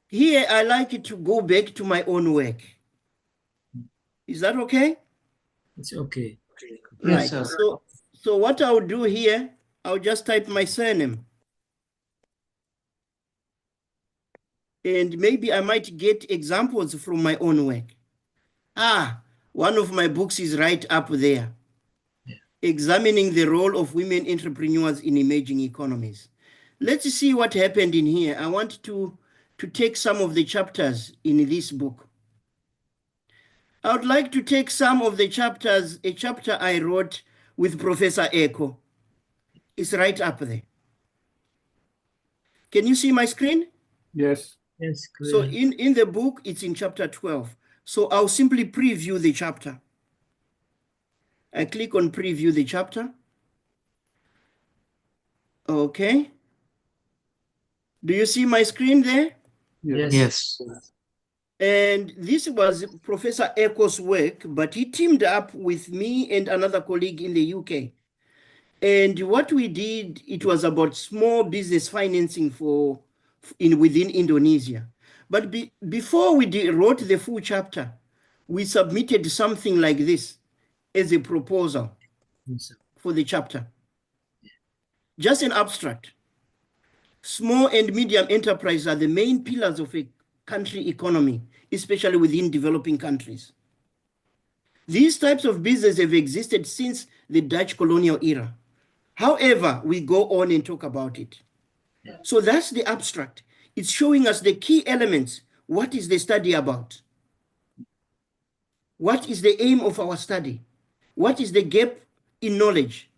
Here, I like it to go back to my own work. Is that okay? It's okay. Right. Yes, sir. So what I'll do here, I'll just type my surname. And maybe I might get examples from my own work. One of my books is right up there. Examining the role of women entrepreneurs in emerging economies. Let's see what happened in here. I want to take some of the chapters in this book. I would like to take some of the chapters, a chapter I wrote with Professor Eko. It's right up there. Can you see my screen? Yes. Yes, clear. So in the book, it's in chapter 12. So I'll simply preview the chapter. I click on preview the chapter. Okay. Do you see my screen there? Yes. And this was Professor Eko's work, but he teamed up with me and another colleague in the UK. And what we did, it was about small business financing within Indonesia. But before we wrote the full chapter, we submitted something like this as a proposal for the chapter. Just an abstract. Small and medium enterprises are the main pillars of a country economy, especially within developing countries. These types of business have existed since the Dutch colonial era. However, we go on and talk about it. So that's the abstract. It's showing us the key elements. What is the study about? What is the aim of our study? What is the gap in knowledge?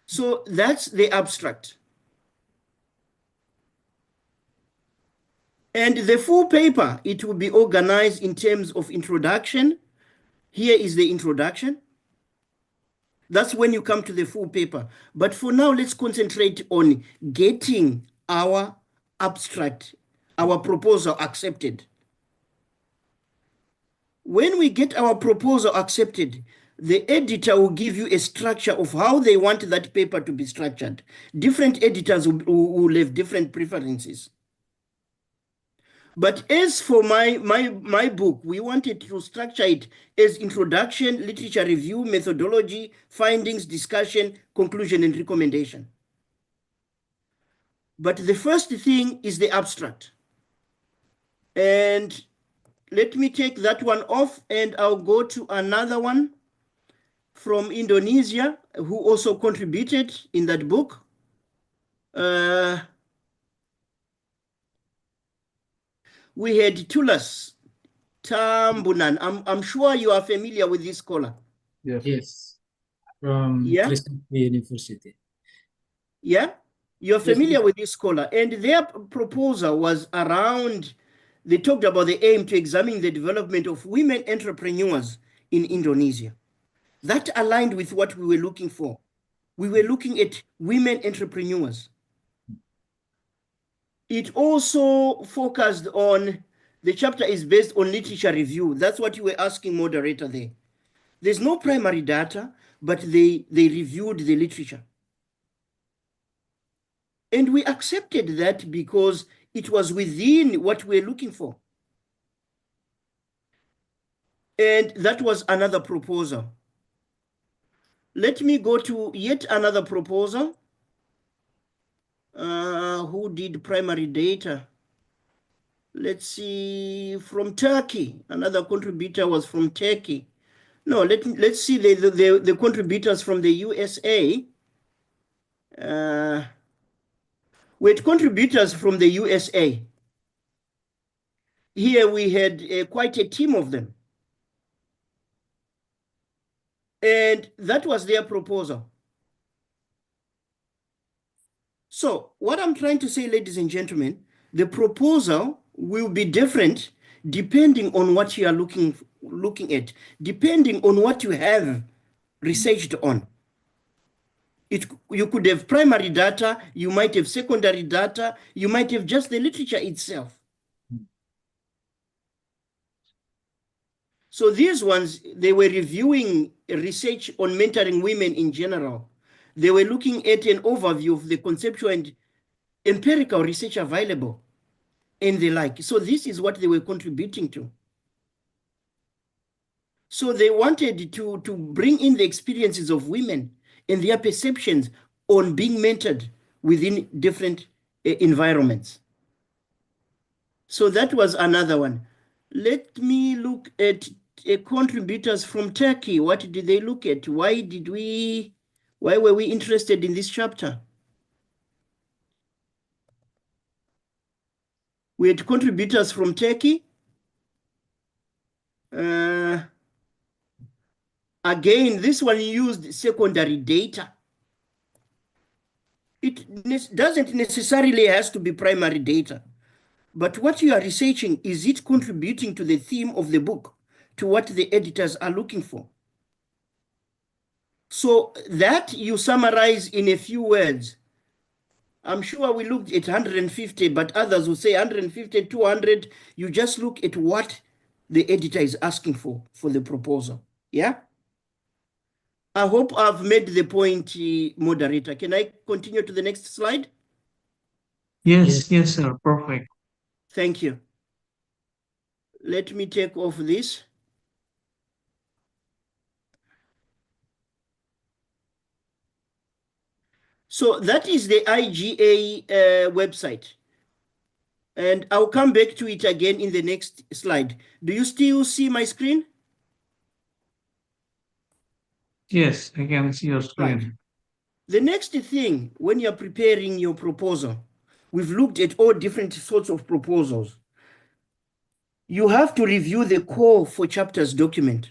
So that's the abstract. And the full paper, it will be organized in terms of introduction. Here is the introduction. That's when you come to the full paper. But for now, let's concentrate on getting our abstract, our proposal accepted. When we get our proposal accepted, the editor will give you a structure of how they want that paper to be structured. Different editors will have different preferences. But as for my book, we wanted to structure it as introduction, literature review, methodology, findings, discussion, conclusion, and recommendation. But the first thing is the abstract. And let me take that one off, and I'll go to another one from Indonesia who also contributed in that book. We had Tulas Tambunan. I'm sure you are familiar with this scholar. Yes. From Yeah? Trisakti University. Yeah? You're familiar with this scholar, and their proposal was around, they talked about the aim to examine the development of women entrepreneurs in Indonesia. That aligned with what we were looking for. We were looking at women entrepreneurs. It also focused on, the chapter is based on literature review. That's what you were asking, moderator, there. There's no primary data, but they reviewed the literature. And we accepted that because it was within what we're looking for. And that was another proposal. Let me go to yet another proposal. Who did primary data? Let's see, from Turkey. Another contributor was from Turkey. No, let's see the contributors from the USA. We had contributors from the USA. Here we had quite a team of them. And that was their proposal. So what I'm trying to say, ladies and gentlemen, the proposal will be different depending on what you are looking at, depending on what you have researched on. You could have primary data, you might have secondary data, you might have just the literature itself. So these ones, they were reviewing research on mentoring women in general. They were looking at an overview of the conceptual and empirical research available and the like. So this is what they were contributing to. So they wanted to bring in the experiences of women and their perceptions on being mentored within different environments. So that was another one. Let me look at contributors from Turkey. What did they look at? Why were we interested in this chapter? We had contributors from Turkey. Again, this one used secondary data. It doesn't necessarily has to be primary data, but what you are researching, is it contributing to the theme of the book, to what the editors are looking for? So that you summarize in a few words. I'm sure we looked at 150, but others will say 150, 200. You just look at what the editor is asking for the proposal. Yeah? I hope I've made the point, moderator. Can I continue to the next slide? Yes, yes, sir. Perfect. Thank you. Let me take off this. So that is the IGA website. And I'll come back to it again in the next slide. Do you still see my screen? Yes, I can see your screen. Right. The next thing, when you're preparing your proposal, we've looked at all different sorts of proposals. You have to review the core for chapters document.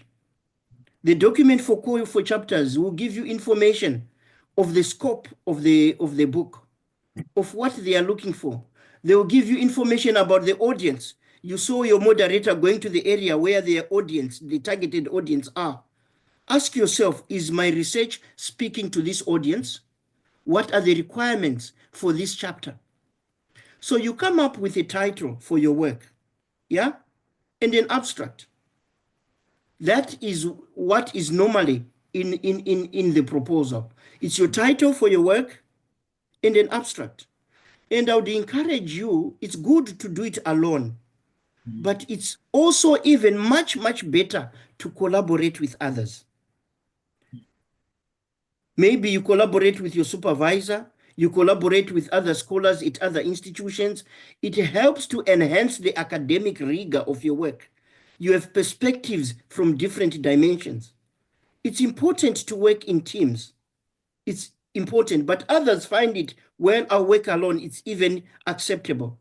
The document for core for chapters will give you information of the scope of the book, of what they are looking for. They will give you information about the audience. You saw your moderator going to the area where their audience, the targeted audience are. Ask yourself, is my research speaking to this audience? What are the requirements for this chapter? So you come up with a title for your work, yeah? And an abstract. That is what is normally in the proposal. It's your title for your work and an abstract. And I would encourage you, it's good to do it alone, but it's also even much, much better to collaborate with others. Maybe you collaborate with your supervisor, you collaborate with other scholars at other institutions. It helps to enhance the academic rigor of your work. You have perspectives from different dimensions. It's important to work in teams. It's important, but others find it, well, I'll work alone, it's even acceptable.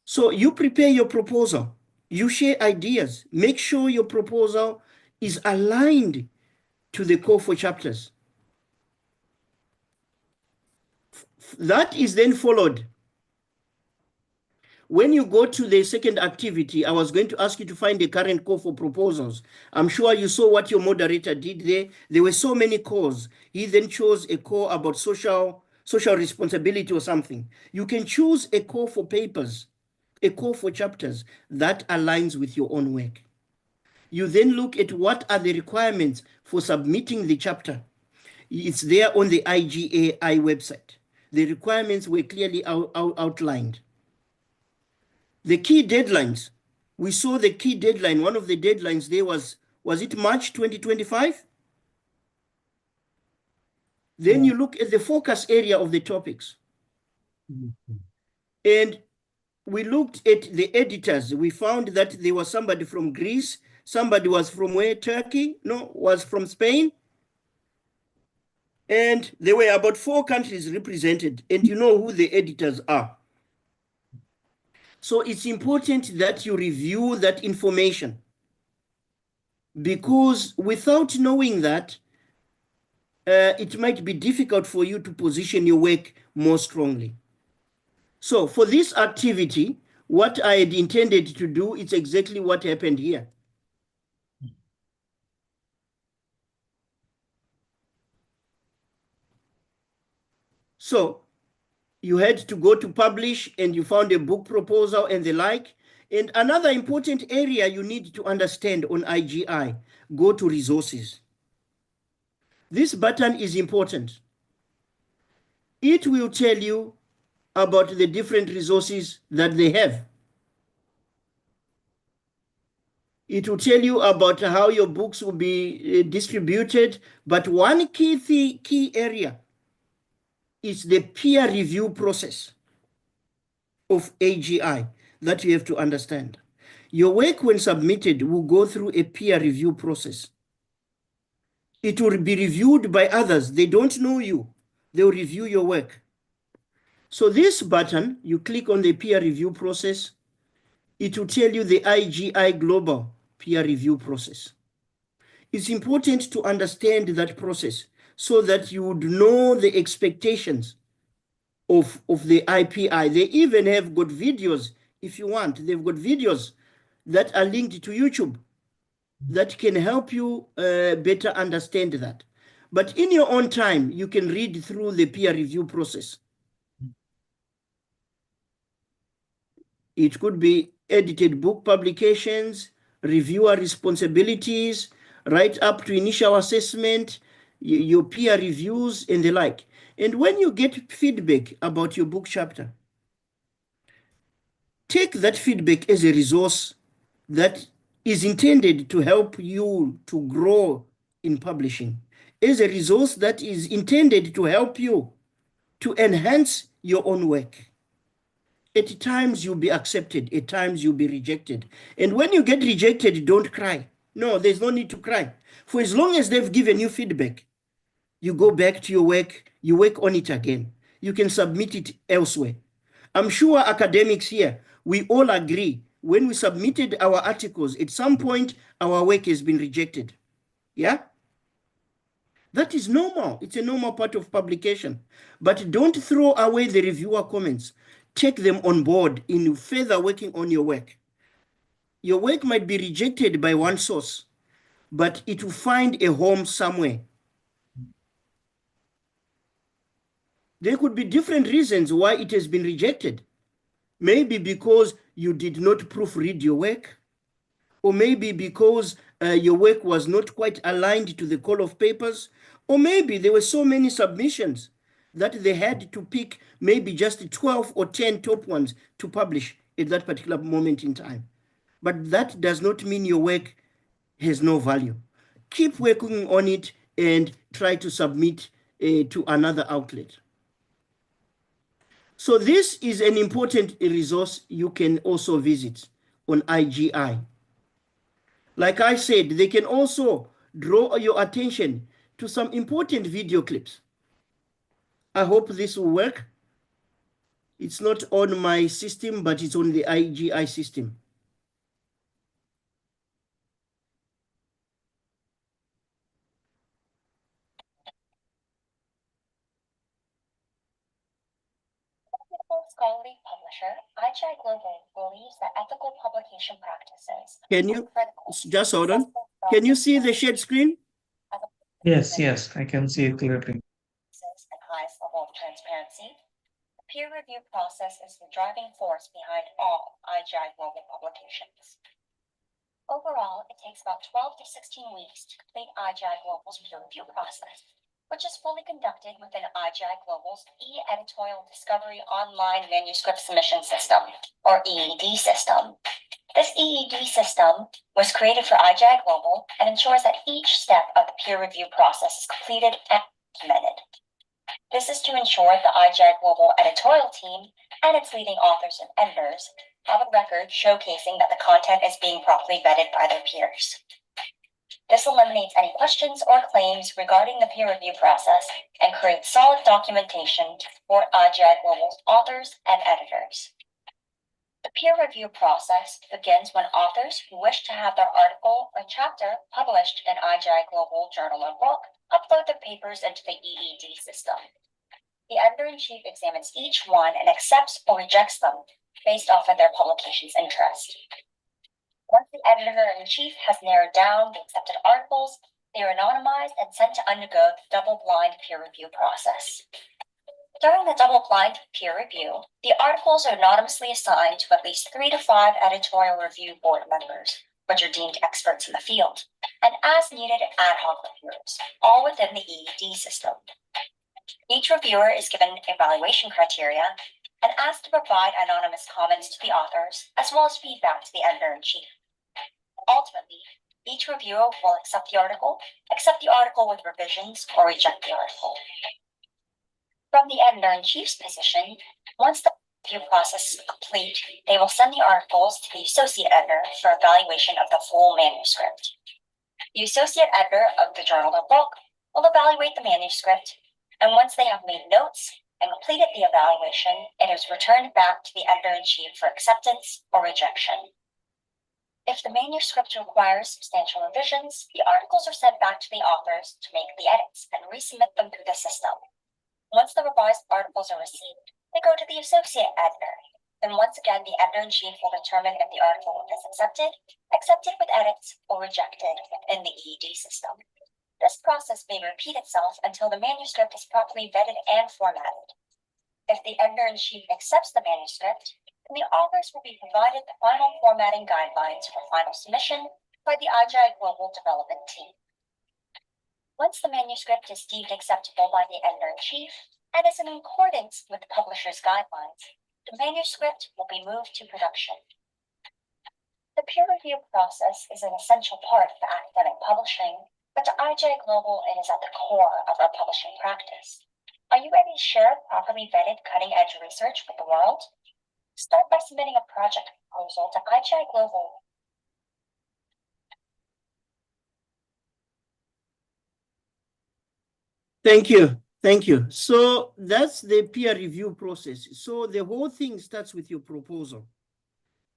So you prepare your proposal, you share ideas, make sure your proposal is aligned to the core for chapters. That is then followed. When you go to the second activity, I was going to ask you to find the current call for proposals. I'm sure you saw what your moderator did there. There were so many calls. He then chose a call about social responsibility or something. You can choose a call for papers, a call for chapters that aligns with your own work. You then look at what are the requirements for submitting the chapter. It's there on the IGAI website. The requirements were clearly outlined. The key deadlines, we saw the key deadline. One of the deadlines there was it March 2025? Then you look at the focus area of the topics. And we looked at the editors. We found that there was somebody from Greece, somebody was from where? Turkey? No, was from Spain. And there were about 4 countries represented, and you know who the editors are. So it's important that you review that information, because without knowing that, it might be difficult for you to position your work more strongly. So for this activity, what I had intended to do is exactly what happened here. So you had to go to publish and you found a book proposal and the like. And another important area you need to understand on IGI, go to resources. This button is important. It will tell you about the different resources that they have. It will tell you about how your books will be distributed. But one key area is the peer review process of AGI that you have to understand. Your work, when submitted, will go through a peer review process. It will be reviewed by others. They don't know you. They'll review your work. So this button, you click on the peer review process, it will tell you the IGI Global peer review process. It's important to understand that process so that you would know the expectations of the IPI. They even have got videos, if you want. They've got videos that are linked to YouTube that can help you better understand that. But in your own time, you can read through the peer review process. It could be edited book publications, reviewer responsibilities, right up to initial assessment, your peer reviews, and the like. And when you get feedback about your book chapter, take that feedback as a resource that is intended to help you to grow in publishing, as a resource that is intended to help you to enhance your own work. At times you'll be accepted, at times you'll be rejected. And when you get rejected, don't cry. No, there's no need to cry. For as long as they've given you feedback, you go back to your work, you work on it again. You can submit it elsewhere. I'm sure academics here, we all agree, when we submitted our articles, at some point, our work has been rejected. Yeah? That is normal. It's a normal part of publication. But don't throw away the reviewer comments. Take them on board in further working on your work. Your work might be rejected by one source, but it will find a home somewhere. There could be different reasons why it has been rejected. Maybe because you did not proofread your work, or maybe because your work was not quite aligned to the call of papers, or maybe there were so many submissions that they had to pick maybe just 12 or 10 top ones to publish at that particular moment in time. But that does not mean your work has no value. Keep working on it and try to submit to another outlet. So this is an important resource you can also visit on IGI. Like I said, they can also draw your attention to some important video clips. I hope this will work. It's not on my system, but it's on the IGI system. scholarly publisher, IGI Global believes that ethical publication practices Can are you critical just hold on? successful Can you development see the shared screen? as a Yes, yes, I can see it clearly. and highest level of transparency. The peer review process is the driving force behind all IGI Global publications. Overall, it takes about 12 to 16 weeks to complete IGI Global's peer review process, which is fully conducted within IGI Global's e-editorial discovery online manuscript submission system, or EED system. This EED system was created for IGI Global and ensures that each step of the peer review process is completed and documented. This is to ensure the IGI Global editorial team and its leading authors and editors have a record showcasing that the content is being properly vetted by their peers. This eliminates any questions or claims regarding the peer review process and creates solid documentation to support IGI Global's authors and editors. The peer review process begins when authors who wish to have their article or chapter published in IGI Global Journal or Book upload their papers into the EED system. The editor-in-chief examines each one and accepts or rejects them based off of their publication's interest. Once the editor-in-chief has narrowed down the accepted articles, they are anonymized and sent to undergo the double-blind peer review process. During the double-blind peer review, the articles are anonymously assigned to at least 3 to 5 editorial review board members, which are deemed experts in the field, and as-needed ad hoc reviewers, all within the EED system. Each reviewer is given evaluation criteria and asked to provide anonymous comments to the authors, as well as feedback to the editor-in-chief. Ultimately, each reviewer will accept the article with revisions, or reject the article. From the editor-in-chief's position, once the review process is complete, they will send the articles to the associate editor for evaluation of the full manuscript. The associate editor of the journal or book will evaluate the manuscript, and once they have made notes and completed the evaluation, it is returned back to the editor-in-chief for acceptance or rejection. If the manuscript requires substantial revisions, the articles are sent back to the authors to make the edits and resubmit them through the system. Once the revised articles are received, they go to the associate editor. Then once again, the editor-in-chief will determine if the article is accepted with edits, or rejected within the EED system. This process may repeat itself until the manuscript is properly vetted and formatted. If the editor-in-chief accepts the manuscript, then the authors will be provided the final formatting guidelines for final submission by the IGI Global Development Team. Once the manuscript is deemed acceptable by the editor-in-chief and is in accordance with the publisher's guidelines, the manuscript will be moved to production. The peer review process is an essential part of academic publishing, but to IGI Global, it is at the core of our publishing practice. Are you ready to share properly vetted cutting-edge research with the world? Start by submitting a project proposal to IGI Global. Thank you. Thank you. So that's the peer review process. So the whole thing starts with your proposal.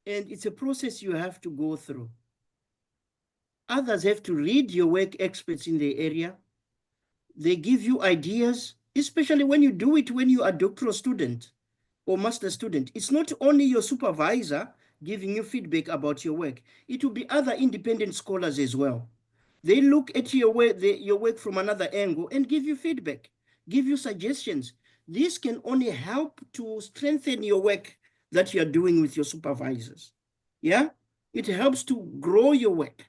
And it's a process you have to go through. Others have to read your work, experts in the area. They give you ideas, especially when you do it when you are a doctoral student or master student. It's not only your supervisor giving you feedback about your work. It will be other independent scholars as well. They look at your work from another angle and give you feedback, give you suggestions. This can only help to strengthen your work that you are doing with your supervisors. Yeah, it helps to grow your work.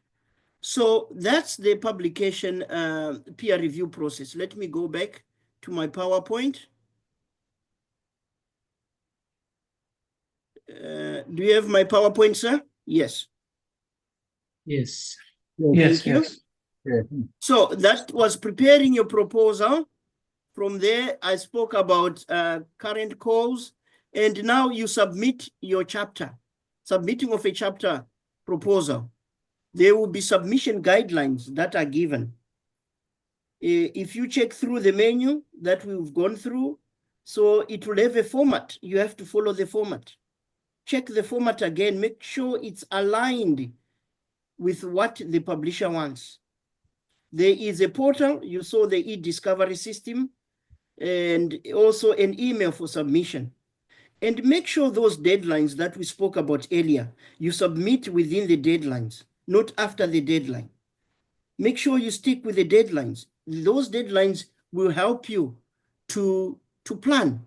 So that's the publication peer review process. Let me go back to my PowerPoint. Do you have my PowerPoint, sir? Yes. Yes. Thank you. So that was preparing your proposal. From there, I spoke about current calls, and now you submit your chapter, submitting of a chapter proposal. There will be submission guidelines that are given. If you check through the menu that we've gone through, so it will have a format. You have to follow the format. Check the format again, make sure it's aligned with what the publisher wants. There is a portal, you saw the e-discovery system, and also an email for submission. And make sure those deadlines that we spoke about earlier, you submit within the deadlines, not after the deadline. Make sure you stick with the deadlines. Those deadlines will help you to plan.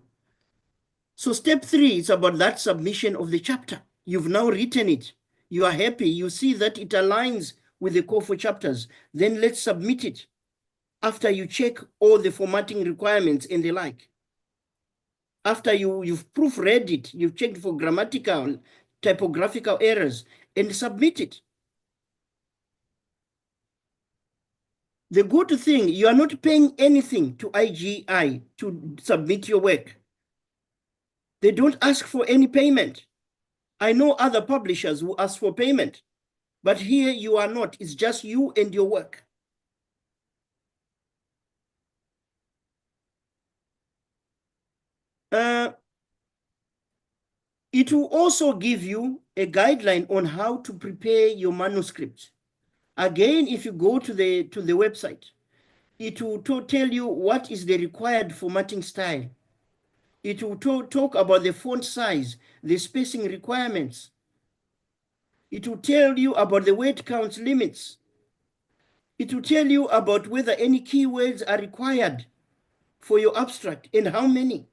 So step 3 is about that submission of the chapter. You've now written it. You are happy. You see that it aligns with the call for chapters. Then let's submit it after you check all the formatting requirements and the like. After you've proofread it, you've checked for grammatical, typographical errors, and submit it. The good thing, you are not paying anything to IGI to submit your work. They don't ask for any payment. I know other publishers who ask for payment, but here you are not. It's just you and your work. It will also give you a guideline on how to prepare your manuscript. Again, if you go to the website, it will tell you what is the required formatting style. It will talk about the font size, the spacing requirements. It will tell you about the word count limits. It will tell you about whether any keywords are required for your abstract and how many.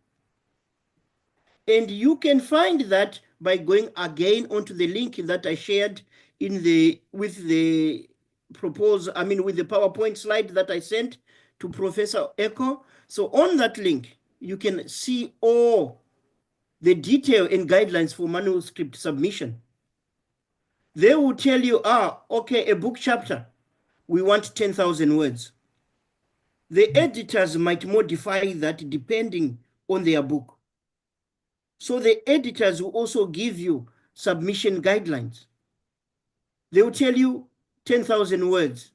And you can find that by going again onto the link that I shared with the PowerPoint slide that I sent to Professor Echo. So on that link, you can see all the detail and guidelines for manuscript submission. They will tell you, okay, a book chapter, we want 10,000 words. The editors might modify that depending on their book. So the editors will also give you submission guidelines. They will tell you 10,000 words.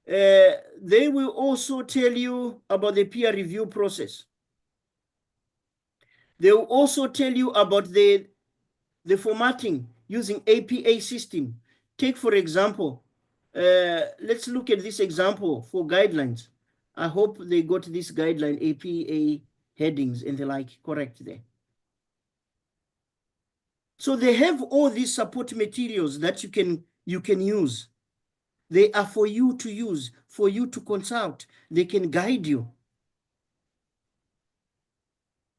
They will also tell you about the peer review process. They will also tell you about the formatting using APA system. Take, for example, let's look at this example for guidelines. I hope they got this guideline, APA headings and the like correct there. So they have all these support materials that you can use. They are for you to use, for you to consult. They can guide you.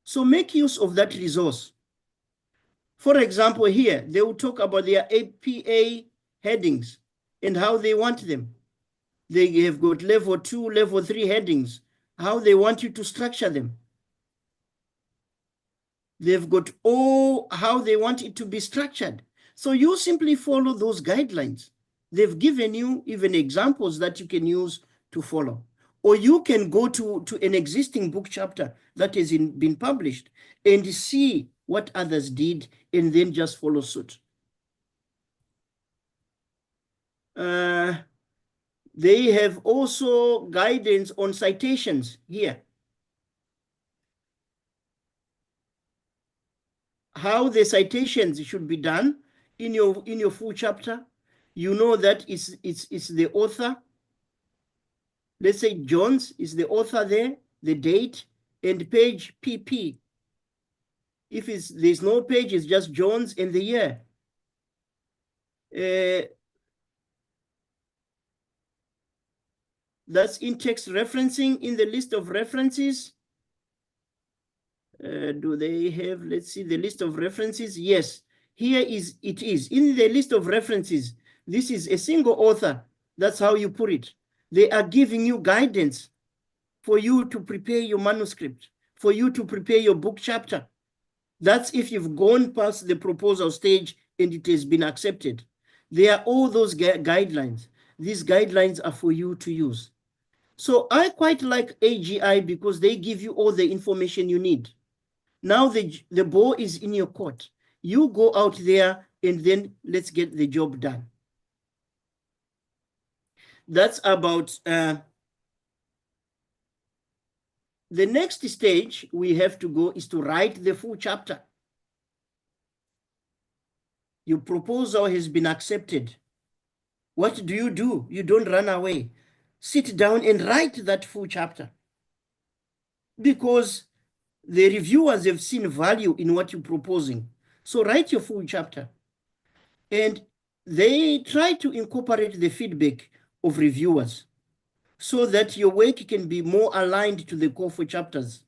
So make use of that resource. For example, here, they will talk about their APA headings and how they want them. They have got level 2, level 3 headings, how they want you to structure them. They've got all how they want it to be structured. So you simply follow those guidelines. They've given you even examples that you can use to follow. Or you can go to an existing book chapter that has been published and see what others did and then just follow suit. They have also guidance on citations here. How the citations should be done in your full chapter. You know that it's the author. Let's say Jones is the author there, the date, and page PP. If there's no page, it's just Jones and the year. That's in-text referencing in the list of references. Do they have, let's see, the list of references? Yes, here it is. In the list of references, this is a single author. That's how you put it. They are giving you guidance for you to prepare your manuscript, for you to prepare your book chapter. That's if you've gone past the proposal stage and it has been accepted. There are all those guidelines. These guidelines are for you to use. So I quite like AGI because they give you all the information you need. Now the ball is in your court. You go out there and then let's get the job done. That's about the next stage we have to go is to write the full chapter. Your proposal has been accepted. What do? You don't run away. Sit down and write that full chapter. Because the reviewers have seen value in what you're proposing. So write your full chapter. And they try to incorporate the feedback of reviewers so that your work can be more aligned to the core for chapters.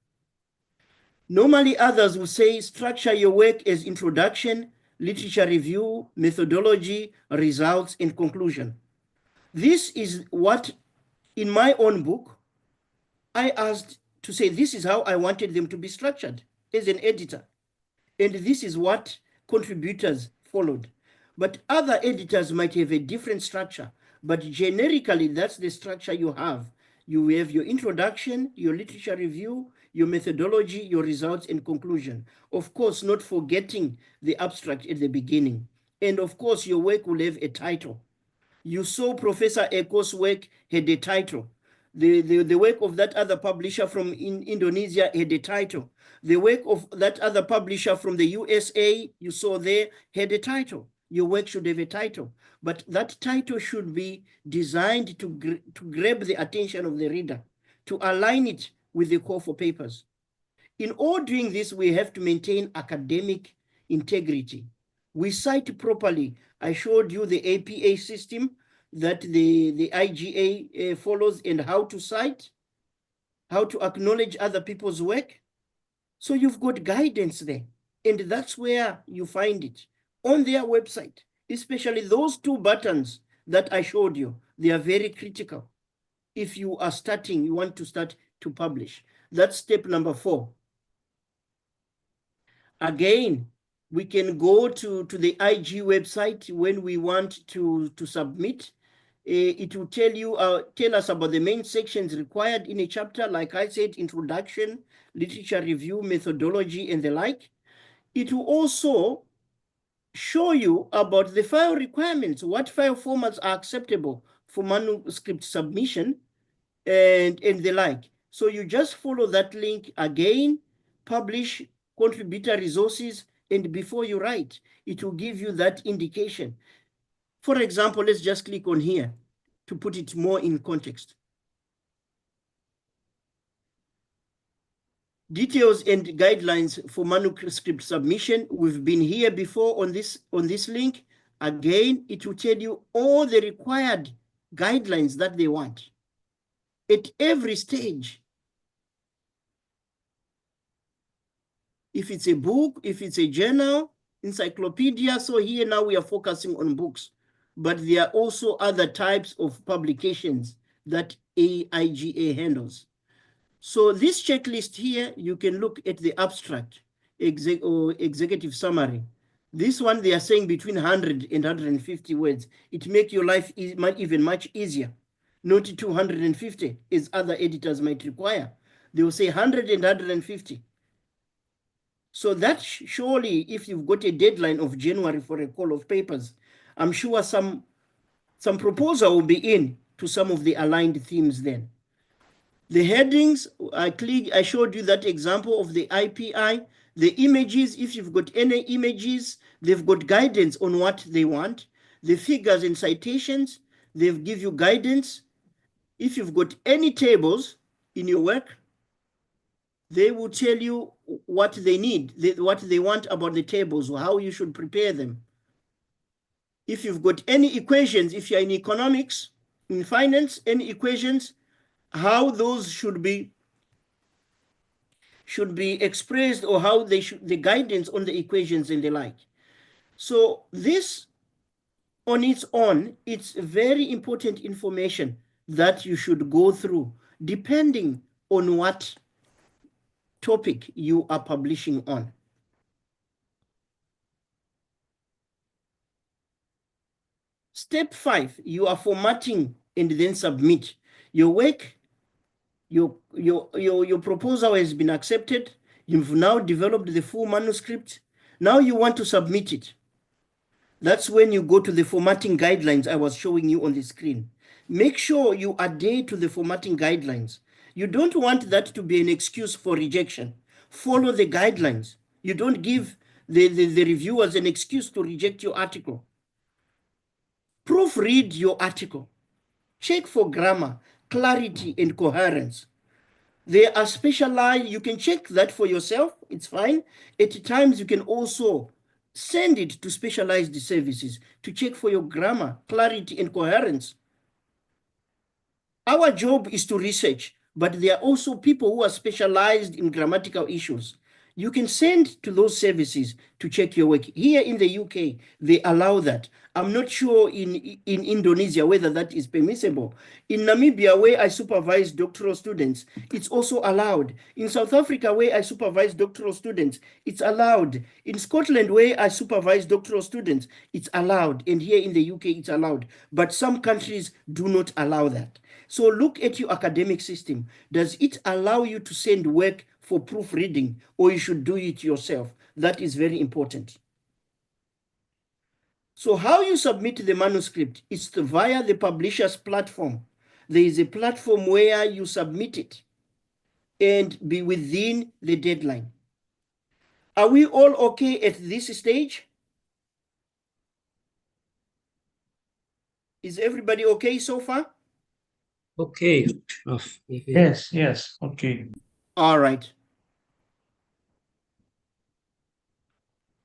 Normally, others will say structure your work as introduction, literature review, methodology, results, and conclusion. This is what, in my own book, I asked to say this is how I wanted them to be structured as an editor. And this is what contributors followed. But other editors might have a different structure. But generically, that's the structure you have. You have your introduction, your literature review, your methodology, your results, and conclusion. Of course, not forgetting the abstract at the beginning. And of course, your work will have a title. You saw Professor Eko's work had a title. The work of that other publisher from Indonesia had a title. The work of that other publisher from the USA, you saw there, had a title. Your work should have a title. But that title should be designed to grab the attention of the reader, to align it with the call for papers. In all doing this, we have to maintain academic integrity. We cite properly. I showed you the APA system that the IGA follows and how to cite, how to acknowledge other people's work. So you've got guidance there. And that's where you find it on their website, especially those two buttons that I showed you. They are very critical. If you are starting, you want to start to publish. That's step number 4. Again, we can go to the IG website when we want to submit. It will tell us about the main sections required in a chapter. Like I said, introduction, literature review, methodology, and the like. It will also show you about the file requirements, what file formats are acceptable for manuscript submission, and the like. So you just follow that link again, publish contributor resources, and before you write, it will give you that indication. For example, let's just click on here to put it more in context. Details and guidelines for manuscript submission. We've been here before on this link. Again, it will tell you all the required guidelines that they want at every stage. If it's a book, if it's a journal, encyclopedia. So here now we are focusing on books, but there are also other types of publications that AIGA handles. So this checklist here, you can look at the abstract or executive summary. This one, they are saying between 100 and 150 words. It makes your life even much easier. Not 250, as other editors might require. They will say 100 and 150. So that surely, if you've got a deadline of January for a call of papers, I'm sure some proposal will be in to some of the aligned themes then. The headings, I showed you that example of the IPI. The images, if you've got any images, they've got guidance on what they want. The figures and citations, they've give you guidance. If you've got any tables in your work, they will tell you what they need, what they want about the tables, or how you should prepare them. If you've got any equations, if you're in economics, in finance, any equations, how those should be expressed, or how they should, the guidance on the equations and the like. So this on its own, it's very important information that you should go through depending on what topic you are publishing on. Step 5, you are formatting and then submit. Your work, your proposal has been accepted. You've now developed the full manuscript. Now you want to submit it. That's when you go to the formatting guidelines I was showing you on the screen. Make sure you adhere to the formatting guidelines. You don't want that to be an excuse for rejection. Follow the guidelines. You don't give the reviewers an excuse to reject your article. Proofread your article. Check for grammar, clarity, and coherence. They are specialized. You can check that for yourself. It's fine. At times, you can also send it to specialized services to check for your grammar, clarity, and coherence. Our job is to research, but there are also people who are specialized in grammatical issues. You can send to those services to check your work. Here in the UK, they allow that. I'm not sure in Indonesia whether that is permissible. In Namibia, where I supervise doctoral students, it's also allowed. In South Africa, where I supervise doctoral students, it's allowed. In Scotland, where I supervise doctoral students, it's allowed. And here in the UK, it's allowed. But some countries do not allow that. So look at your academic system. Does it allow you to send work for proofreading, or you should do it yourself? That is very important. So how you submit the manuscript is via the publisher's platform. There is a platform where you submit it and be within the deadline. Are we all okay at this stage? Is everybody okay so far? Okay, Prof. Yes, yes, okay. All right.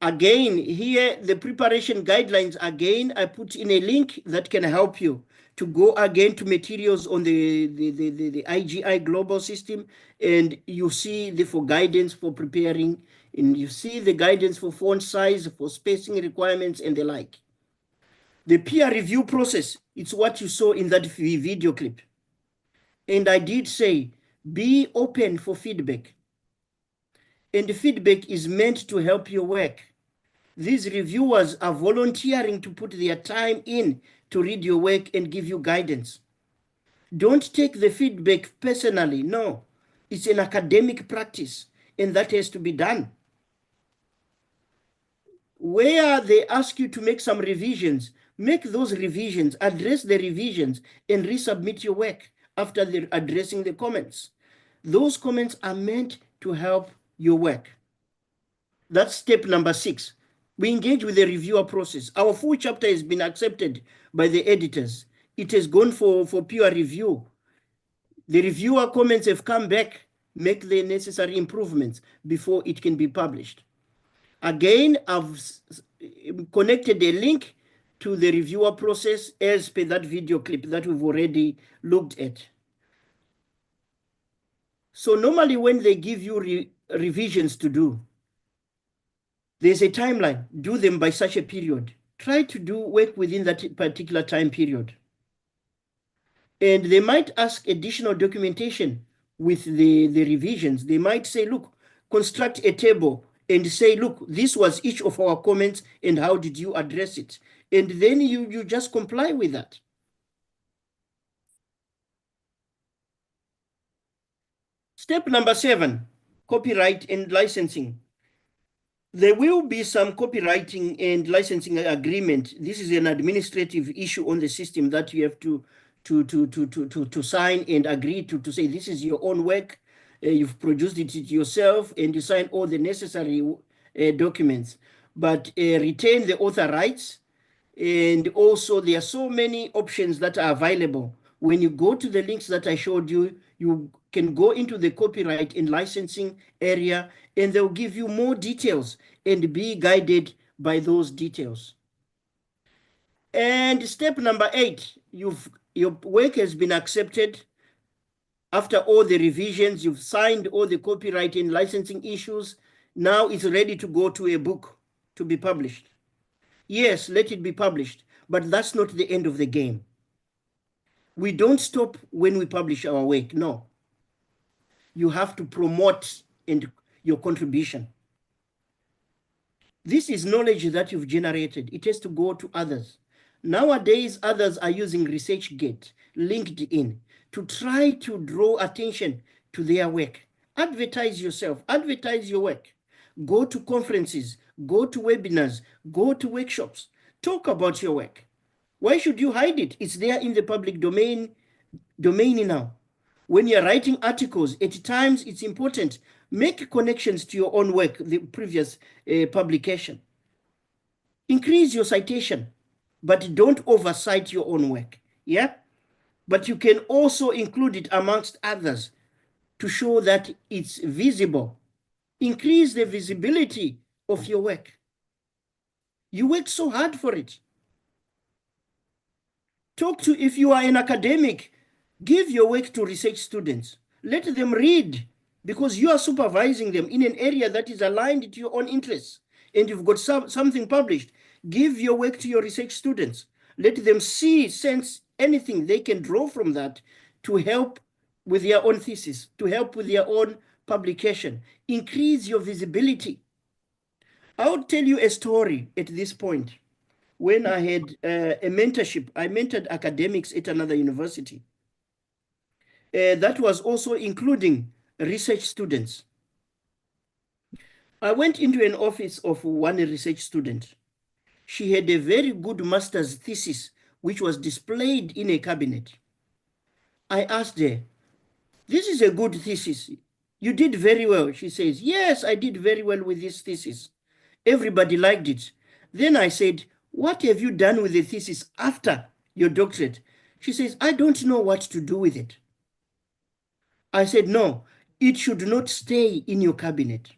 Again, here, the preparation guidelines, again, I put in a link that can help you to go again to materials on the IGI global system, and you see for guidance for preparing, and you see the guidance for font size, for spacing requirements, and the like. The peer review process, it's what you saw in that video clip. And I did say, be open for feedback. And the feedback is meant to help your work. These reviewers are volunteering to put their time in to read your work and give you guidance. Don't take the feedback personally. No, it's an academic practice, and that has to be done. Where they ask you to make some revisions, make those revisions, address the revisions, and resubmit your work after addressing the comments. Those comments are meant to help your work. That's step number 6. We engage with the reviewer process. Our full chapter has been accepted by the editors. It has gone for peer review. The reviewer comments have come back, make the necessary improvements before it can be published. Again, I've connected a link to the reviewer process as per that video clip that we've already looked at. So normally when they give you revisions to do, there's a timeline. Do them by such a period. Try to do work within that particular time period. And they might ask additional documentation with the revisions. They might say, look, construct a table and say, look, this was each of our comments and how did you address it? And then you just comply with that. Step number 7, copyright and licensing. There will be some copywriting and licensing agreement. This is an administrative issue on the system that you have to sign and agree to say this is your own work. You've produced it yourself, and you sign all the necessary documents. But retain the author rights, and also there are so many options that are available. When you go to the links that I showed you, you can go into the copyright and licensing area, and they'll give you more details and be guided by those details. And step number 8, your work has been accepted. After all the revisions, you've signed all the copyright and licensing issues. Now it's ready to go to a book to be published. Yes, let it be published, but that's not the end of the game. We don't stop when we publish our work, no. You have to promote your contribution. This is knowledge that you've generated. It has to go to others. Nowadays, others are using ResearchGate, LinkedIn, to try to draw attention to their work. Advertise yourself, advertise your work. Go to conferences, go to webinars, go to workshops. Talk about your work. Why should you hide it? It's there in the public domain now. When you're writing articles, at times it's important. Make connections to your own work, the previous publication. Increase your citation, but don't oversight your own work. Yeah? But you can also include it amongst others. to show that it's visible. Increase the visibility of your work. You work so hard for it. If you are an academic, give your work to research students. Let them read, because you are supervising them in an area that is aligned to your own interests, and you've got something published. Give your work to your research students. Let them see, sense anything they can draw from that to help with their own thesis, to help with their own publication. Increase your visibility. I'll tell you a story at this point. When I had a mentorship, I mentored academics at another university. That was also including research students. I went into an office of one research student. She had a very good master's thesis, which was displayed in a cabinet. I asked her, "This is a good thesis. You did very well." She says, "Yes, I did very well with this thesis. Everybody liked it." Then I said, "What have you done with the thesis after your doctorate?" She says, "I don't know what to do with it." I said, "No, it should not stay in your cabinet.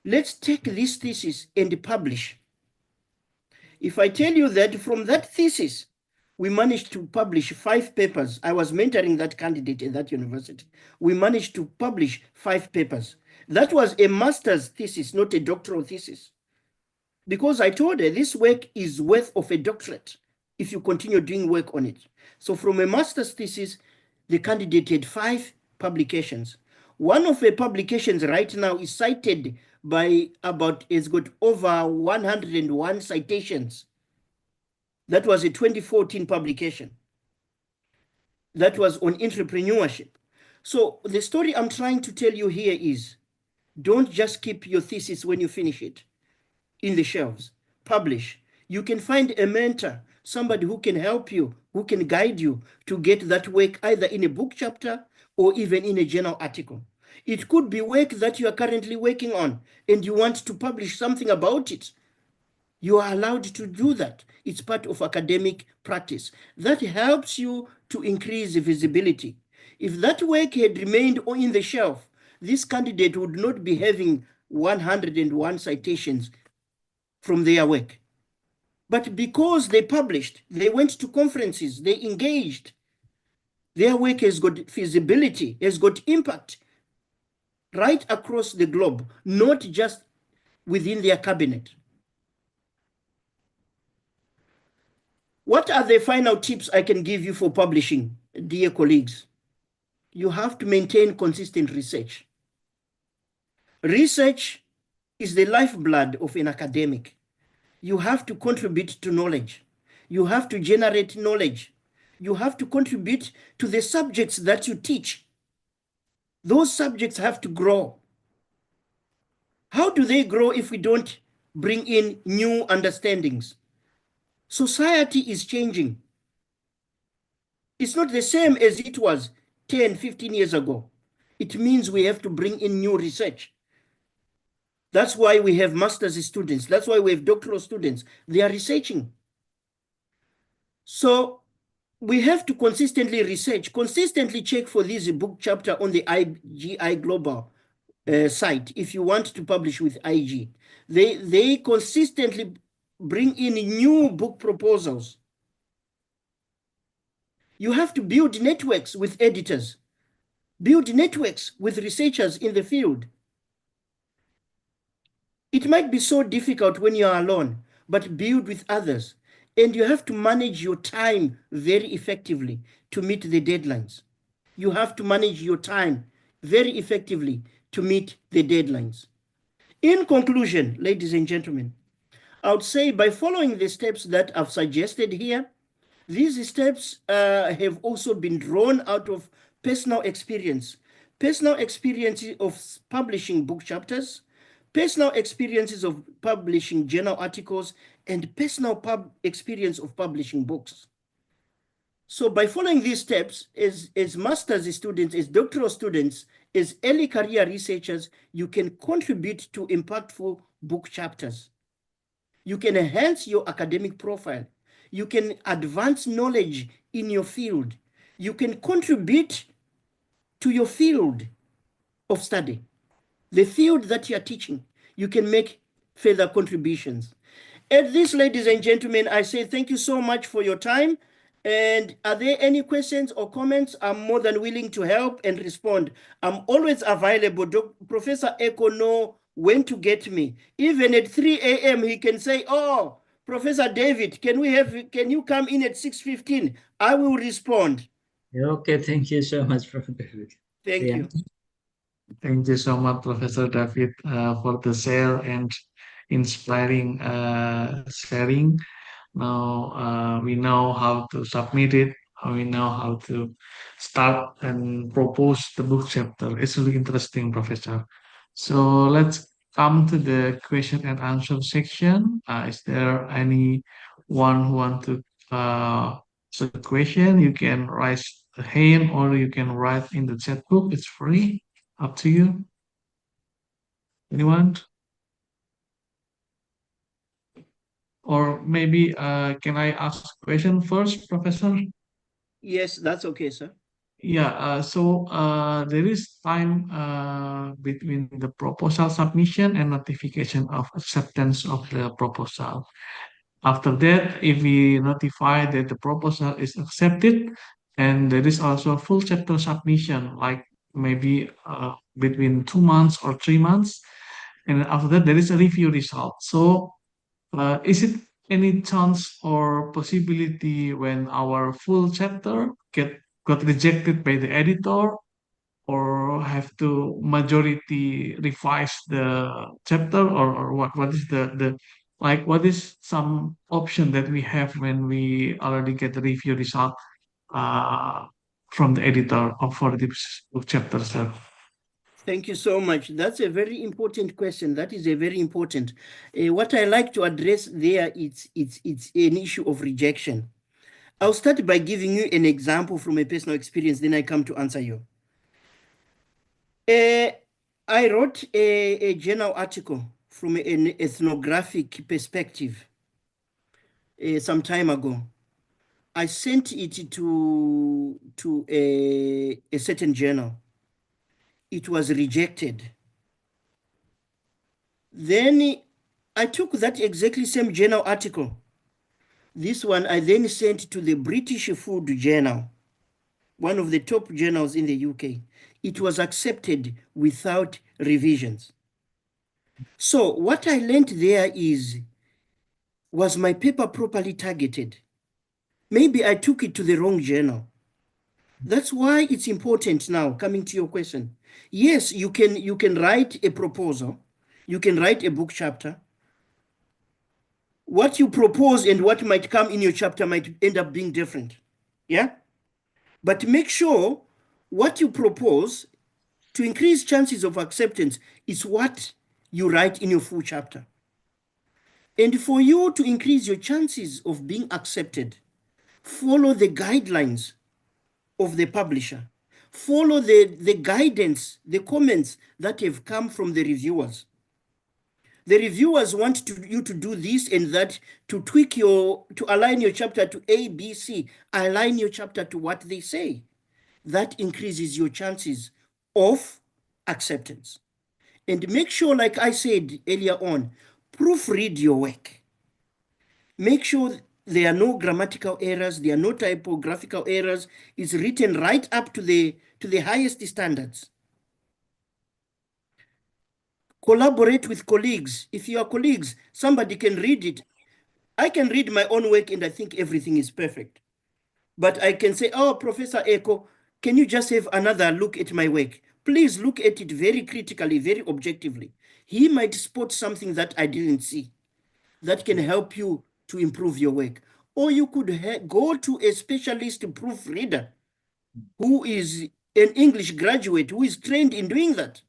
Let's take this thesis and publish." If I tell you that from that thesis, we managed to publish 5 papers. I was mentoring that candidate at that university. We managed to publish 5 papers. That was a master's thesis, not a doctoral thesis. Because I told her this work is worth of a doctorate if you continue doing work on it. So from a master's thesis, the candidate had 5 publications. One of the publications right now is cited by it's got over 101 citations. That was a 2014 publication. That was on entrepreneurship. So the story I'm trying to tell you here is, don't just keep your thesis when you finish it in the shelves. Publish. You can find a mentor, somebody who can help you, who can guide you to get that work either in a book chapter or even in a journal article. It could be work that you are currently working on and you want to publish something about it. You are allowed to do that. It's part of academic practice. That helps you to increase visibility. If that work had remained in the shelf, this candidate would not be having 101 citations from their work. But because they published, they went to conferences, they engaged, their work has got visibility, has got impact right across the globe, not just within their cabinet. What are the final tips I can give you for publishing, dear colleagues? You have to maintain consistent research. Research is the lifeblood of an academic. You have to contribute to knowledge. You have to generate knowledge. You have to contribute to the subjects that you teach. Those subjects have to grow. How do they grow if we don't bring in new understandings? Society is changing. It's not the same as it was 10, 15 years ago. It means we have to bring in new research. That's why we have master's students. That's why we have doctoral students. They are researching. So we have to consistently research, consistently check for this book chapter on the IGI Global site. If you want to publish with IG, they consistently bring in new book proposals. You have to build networks with editors, build networks with researchers in the field. It might be so difficult when you are alone, but build with others. And you have to manage your time very effectively to meet the deadlines. You have to manage your time very effectively to meet the deadlines. In conclusion, ladies and gentlemen, I would say by following the steps that I've suggested here, these steps have also been drawn out of personal experience of publishing book chapters, personal experiences of publishing journal articles, and personal experience of publishing books. So by following these steps, as master's students, as doctoral students, as early career researchers, you can contribute to impactful book chapters. You can enhance your academic profile. You can advance knowledge in your field. You can contribute to your field of study, the field that you are teaching, you can make further contributions. At this, ladies and gentlemen, I say thank you so much for your time. And are there any questions or comments? I'm more than willing to help and respond. I'm always available. Professor Eko know when to get me. Even at 3 a.m., he can say, oh, Professor David, can you come in at 6:15? I will respond. Okay, thank you so much, Prof. David. Thank Yeah. you. Thank you so much, Professor David, for the share and inspiring sharing. Now we know how to submit it. We know how to start and propose the book chapter. It's really interesting, Professor. So let's come to the question and answer section. Is there anyone who want to ask a question? You can raise a hand or you can write in the chat book. It's free. Up to you. Anyone? Or maybe can I ask a question first, Professor? Yes, that's okay, sir. Yeah, there is time between the proposal submission and notification of acceptance of the proposal. After that, if we notify that the proposal is accepted, and there is also full chapter submission, like maybe between 2 months or 3 months, and after that there is a review result. So is it any chance or possibility when our full chapter got rejected by the editor, or have to majority revise the chapter, or what is the like what is some option that we have when we already get the review result uh, from the editor of for this book chapter, sir? Thank you so much. That's a very important question. That is a very important. What I like to address there, it's an issue of rejection. I'll start by giving you an example from a personal experience, then I come to answer you. I wrote a journal article from an ethnographic perspective some time ago. I sent it to a certain journal. It was rejected. Then I took that exactly same journal article. This one I then sent to the British Food Journal, one of the top journals in the UK. It was accepted without revisions. So what I learned there was my paper properly targeted? Maybe I took it to the wrong journal. That's why it's important now, coming to your question. Yes, you can write a proposal. You can write a book chapter. What you propose and what might come in your chapter might end up being different. Yeah? But make sure what you propose to increase chances of acceptance is what you write in your full chapter. And for you to increase your chances of being accepted, follow the guidelines of the publisher. Follow the guidance, the comments that have come from the reviewers. The reviewers want you to do this and that, to align your chapter to A, B, C. Align your chapter to what they say. That increases your chances of acceptance. And make sure, like I said earlier on, proofread your work. Make sure there are no grammatical errors, there are no typographical errors. It's written right up to the highest standards. Collaborate with colleagues. If you are colleagues, somebody can read it. I can read my own work and I think everything is perfect. But I can say, oh, Professor Eko, can you just have another look at my work? Please look at it very critically, very objectively. He might spot something that I didn't see that can help you to improve your work. Or you could go to a specialist proofreader who is an English graduate who is trained in doing that.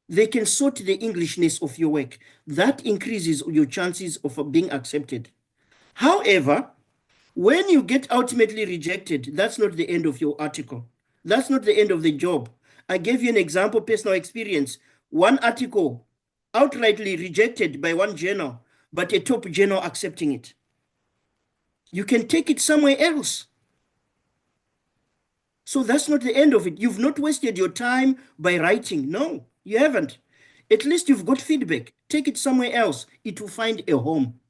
They can sort the Englishness of your work. That increases your chances of being accepted. However, when you get ultimately rejected, that's not the end of your article. That's not the end of the job. I gave you an example, personal experience. One article outrightly rejected by one journal, but a top journal accepting it. You can take it somewhere else. So that's not the end of it. You've not wasted your time by writing. No, you haven't. At least you've got feedback. Take it somewhere else. It will find a home.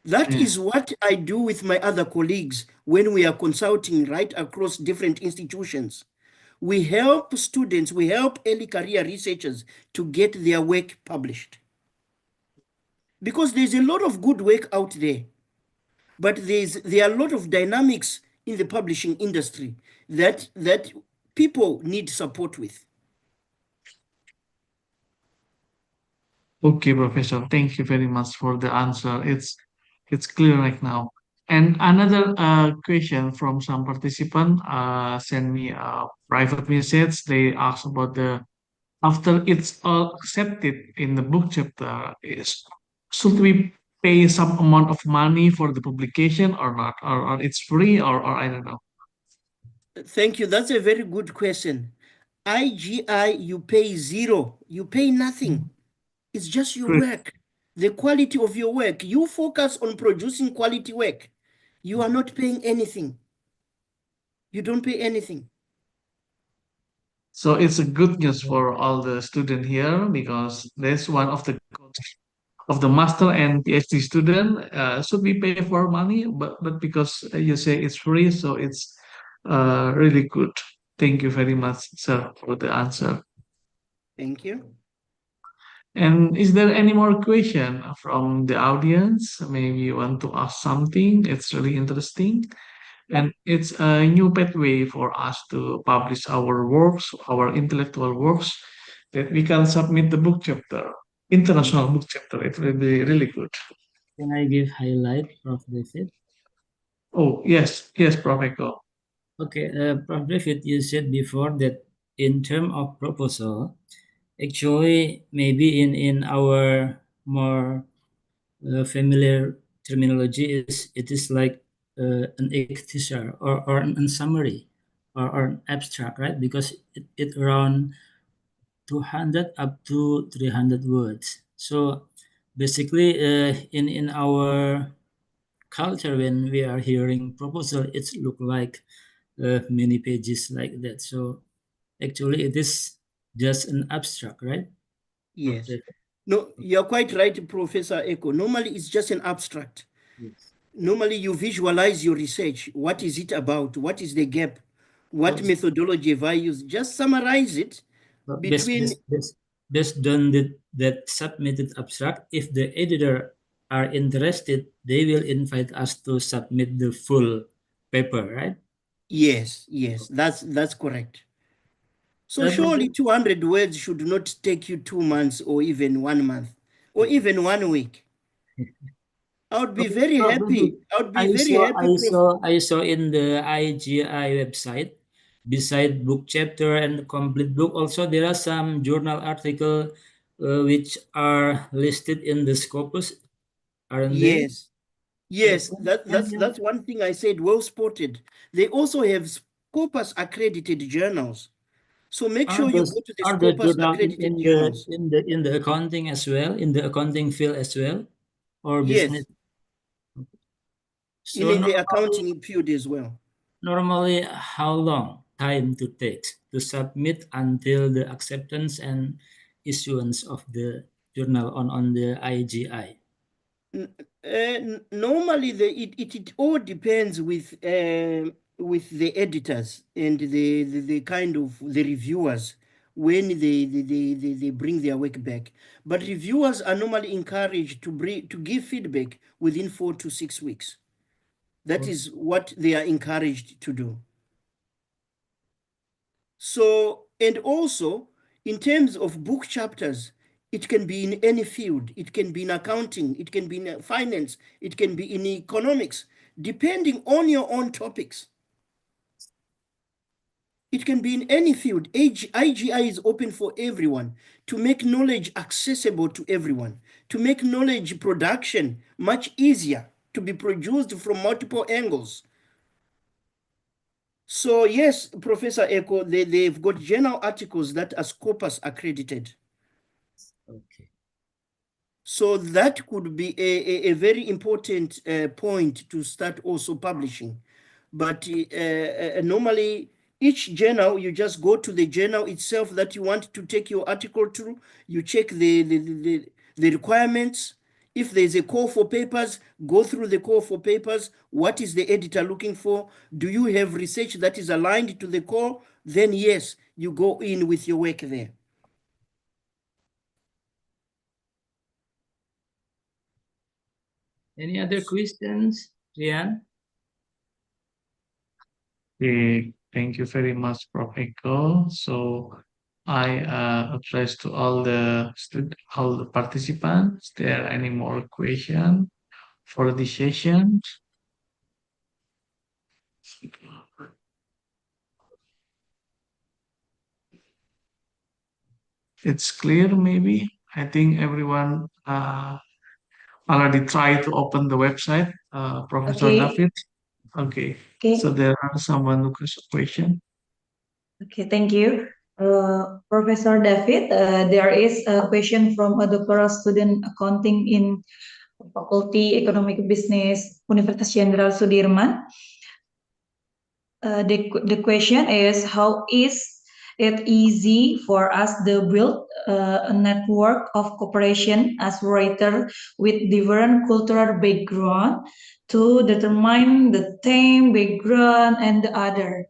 That Yeah. is what I do with my other colleagues when we are consulting right across different institutions. We help students, we help early career researchers to get their work published. Because there's a lot of good work out there, but there are a lot of dynamics in the publishing industry that people need support with. Okay, Professor. Thank you very much for the answer. It's clear right now. And another question from some participant send me a private message. They ask about the after it's all accepted in the book chapter, is should we pay some amount of money for the publication or not, or it's free, or I don't know. Thank you. That's a very good question. IGI, you pay zero. You pay nothing. It's just your Great. work, the quality of your work. You focus on producing quality work. You are not paying anything. You don't pay anything. So it's a good news for all the student here because that's one of the goals of the master and PhD student. Should we pay for money? But because you say it's free, so it's really good. Thank you very much, sir, for the answer. Thank you. And is there any more question from the audience? Maybe you want to ask something. It's really interesting. And it's a new pathway for us to publish our works, our intellectual works, that we can submit the book chapter, international book chapter. It will be really good. Can I give highlight, Prof. David? Oh, yes, yes, Prof. Eko. Okay, Prof. David, you said before that in term of proposal, actually maybe in our more familiar terminology is it is like an teaser or an summary or an abstract, right? Because it around 200 up to 300 words. So basically, in our culture, when we are hearing proposal, it's look like many pages like that. So actually, it is just an abstract, right? Yes. No, you're quite right, Professor Eko. Normally, it's just an abstract. Yes. Normally, you visualize your research. What is it about? What is the gap? What Yes. methodology have I used? Just summarize it But between. based on that submitted abstract, if the editor are interested, they will invite us to submit the full paper, right? Yes, yes, that's correct. So Uh, surely 200 words should not take you 2 months or even 1 month or even 1 week. I would be very happy. I would be very happy. I saw in the IGI website, beside book chapter and complete book, also there are some journal article which are listed in the Scopus, aren't they? Yes, yes, that's one thing I said. Well spotted. They also have Scopus accredited journals. So make sure you go to the Are the Scopus journal accredited journals. in the accounting as well, in the accounting field as well, or business? Yes, So in the accounting field as well. normally, how long time to take to submit until the acceptance and issuance of the journal on the IGI? Normally, it all depends with the editors and the kind of the reviewers when they bring their work back. But reviewers are normally encouraged to give feedback within 4 to 6 weeks. That is what they are encouraged to do. So, and also in terms of book chapters, it can be in any field. It can be in accounting, it can be in finance, it can be in economics, depending on your own topics. It can be in any field. IGI is open for everyone to make knowledge accessible to everyone, to make knowledge production much easier, to be produced from multiple angles. So yes, Professor Eko, they've got journal articles that are Scopus accredited. Okay. So that could be a very important point to start also publishing. But normally Each journal, you just go to the journal itself that you want to take your article to. You check the requirements. If there's a call for papers, go through the call for papers. What is the editor looking for? Do you have research that is aligned to the call? Then yes, you go in with your work there. Any other questions, Rian? Okay, thank you very much, Prof. Eko. So I address to all the participants. There any more questions for the session? It's clear, maybe. I think everyone already tried to open the website. Professor Okay. David. Okay. Okay. So there are someone who has a question. Okay, thank you. Professor David, there is a question from a doctoral student accounting in Faculty Economic Business, Universitas Jenderal Sudirman. The question is, how is it easy for us to build a network of cooperation as writer with different cultural background to determine the theme, background, and the other?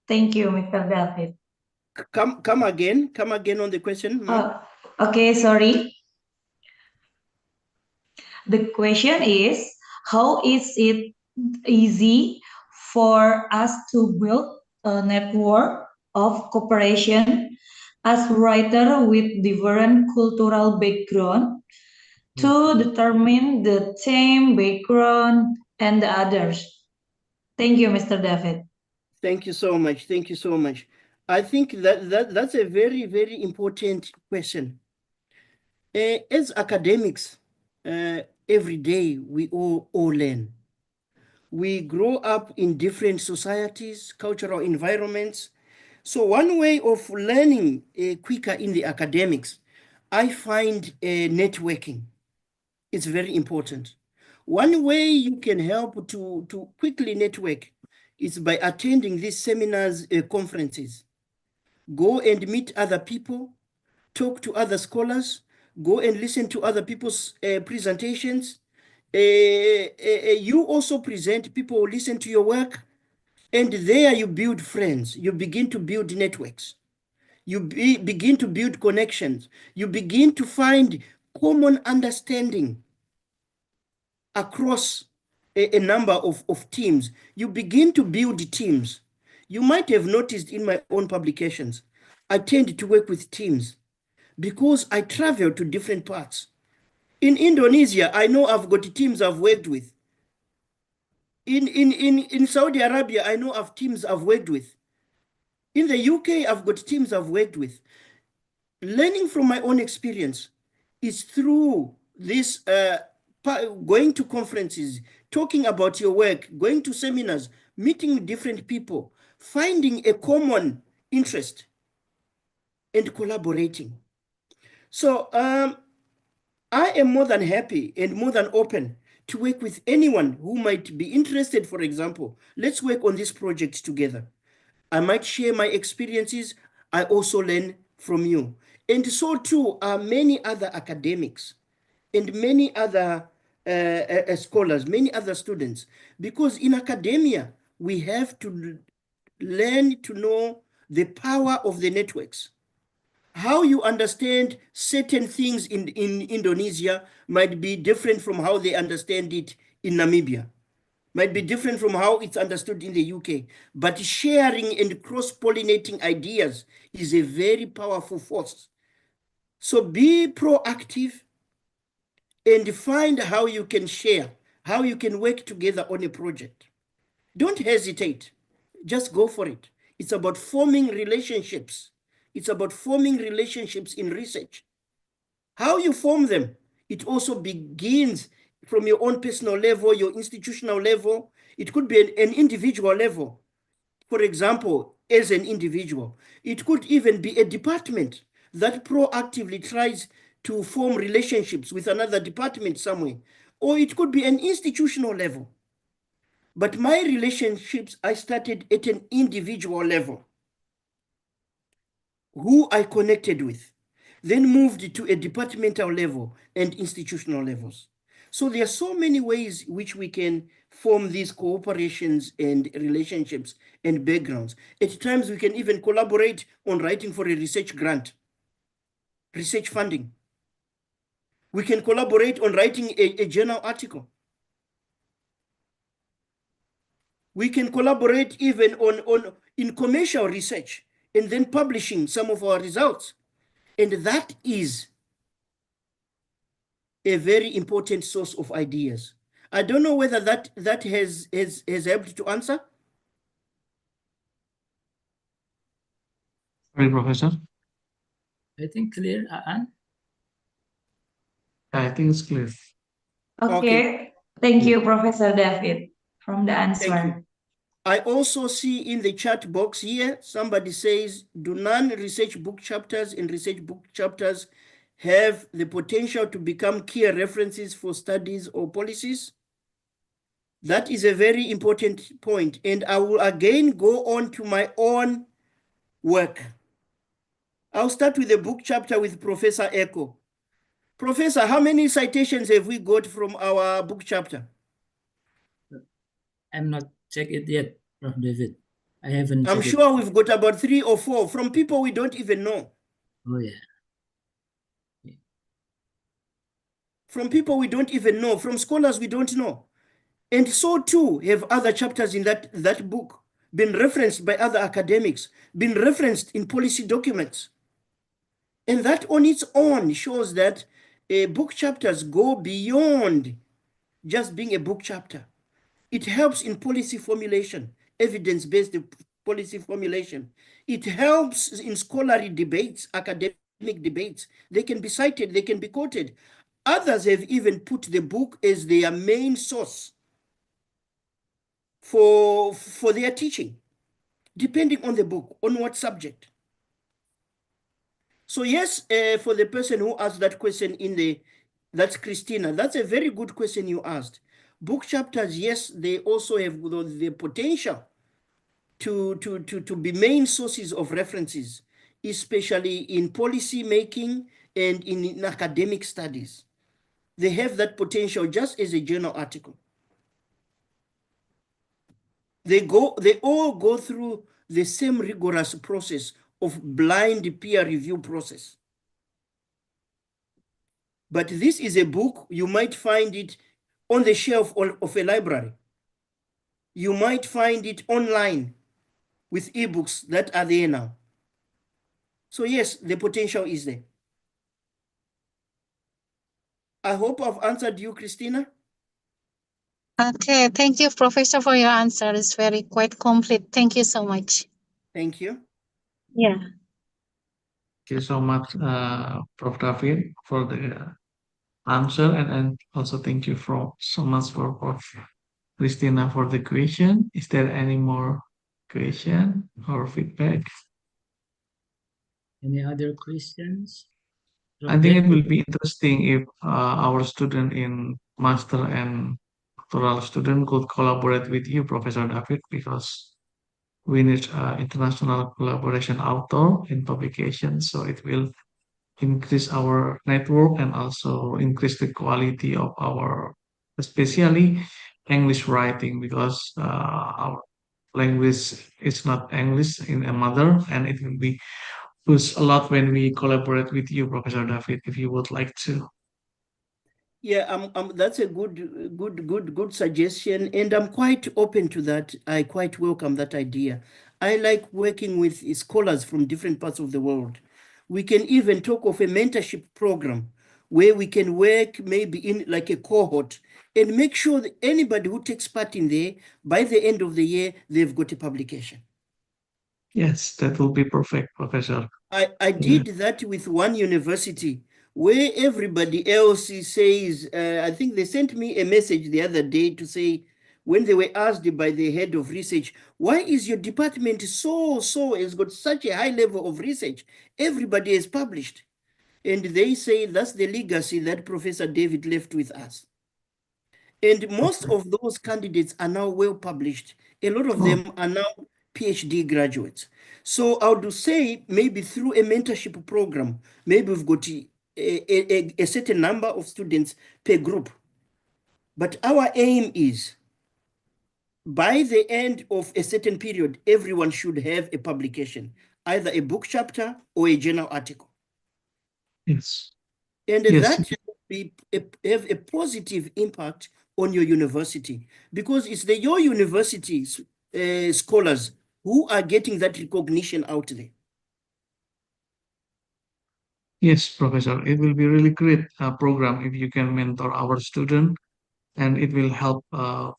Thank you, Mr. David. Come again on the question, ma'am. Okay, sorry. The question is, how is it easy for us to build a network of cooperation as writer with different cultural background to determine the theme, background, and the others? Thank you, Mr. David. Thank you so much. Thank you so much. I think that's a very, very important question. As academics, every day we all learn. We grow up in different societies, cultural environments. So one way of learning quicker in the academics, I find networking. It's very important. One way you can help to quickly network is by attending these seminars, conferences. Go and meet other people, talk to other scholars, go and listen to other people's presentations. You also present, people listen to your work, and there you build friends. You begin to build networks. You begin to build connections. You begin to find common understanding across a number of teams. You begin to build teams. You might have noticed in my own publications, I tend to work with teams because I travel to different parts. In Indonesia, I know I've got teams I've worked with. In Saudi Arabia, I know I've teams I've worked with. In the UK, I've got teams I've worked with. Learning from my own experience is through this going to conferences, talking about your work, going to seminars, meeting different people, finding a common interest, and collaborating. So I am more than happy and more than open to work with anyone who might be interested. For example, let's work on this project together. I might share my experiences. I also learn from you. And so too are many other academics and many other scholars, many other students. Because in academia, we have to learn to know the power of the networks. How you understand certain things in Indonesia might be different from how they understand it in Namibia, might be different from how it's understood in the UK. But sharing and cross-pollinating ideas is a very powerful force. So be proactive and find how you can share, how you can work together on a project. Don't hesitate, just go for it. It's about forming relationships. It's about forming relationships in research. How you form them, it also begins from your own personal level, your institutional level. It could be an individual level. For example, as an individual, it could even be a department that proactively tries to form relationships with another department somewhere. Or it could be an institutional level. But my relationships, I started at an individual level, who I connected with, then moved to a departmental level and institutional levels. So there are so many ways which we can form these cooperations and relationships and backgrounds. At times, we can even collaborate on writing for a research grant, research funding. We can collaborate on writing a journal article. We can collaborate even in commercial research and then publishing some of our results. And that is a very important source of ideas. I don't know whether that has helped to answer. Sorry, Professor. I think clear, Aan? I think it's clear. Okay. Thank you, Professor David, from the Thank you. answer. I also see in the chat box here, somebody says, do non-research book chapters and research book chapters have the potential to become key references for studies or policies? That is a very important point. And I will again go on to my own work. I'll start with the book chapter with Professor Echo. Professor, how many citations have we got from our book chapter? I'm not checked it yet, Prof. David. I haven't I'm checked sure we've got about 3 or 4 from people we don't even know. Oh, yeah. From people we don't even know, from scholars we don't know. And so too have other chapters in that book been referenced by other academics, been referenced in policy documents. And that on its own shows that book chapters go beyond just being a book chapter. It helps in policy formulation, evidence-based policy formulation. It helps in scholarly debates, academic debates. They can be cited, they can be quoted. Others have even put the book as their main source for their teaching, depending on the book, on what subject. So yes, for the person who asked that question that's Christina, that's a very good question you asked. Book chapters, yes, they also have the potential to be main sources of references, especially in policy making and in academic studies. They have that potential just as a journal article. They all go through the same rigorous process of blind peer review process. But this is a book, you might find it on the shelf of a library. You might find it online with ebooks that are there now. So yes, the potential is there. I hope I've answered you, Christina. Okay, thank you, Professor, for your answer. It's very quite complete. Thank you so much. Thank you. Yeah. Thank you so much, Prof. David, for the answer, and also thank you so much for Prof. Christina for the question. Is there any more question or feedback? Any other questions? I think it will be interesting if our student in master and doctoral student could collaborate with you, Professor David, because we need international collaboration author in publication, so it will increase our network and also increase the quality of our, especially English writing, because our language is not English in a mother, and it will be boost a lot when we collaborate with you, Professor David, if you would like to. Yeah, that's a good suggestion, and I'm quite open to that. I quite welcome that idea. I like working with scholars from different parts of the world. We can even talk of a mentorship program where we can work maybe in like a cohort and make sure that anybody who takes part in there, by the end of the year, they've got a publication. Yes, that will be perfect, Professor. I did that with one university where everybody else says, I think they sent me a message the other day to say, when they were asked by the head of research, why is your department has got such a high level of research? Everybody has published. And they say that's the legacy that Professor David left with us. And most of those candidates are now well published. A lot of them are now PhD graduates. So I would say maybe through a mentorship program, maybe we've got a certain number of students per group. But our aim is by the end of a certain period, everyone should have a publication, either a book chapter or a journal article. Yes. And Yes. that will have a positive impact on your university, because it's your university's scholars who are getting that recognition out there. Yes, Professor. It will be really great program if you can mentor our student, and it will help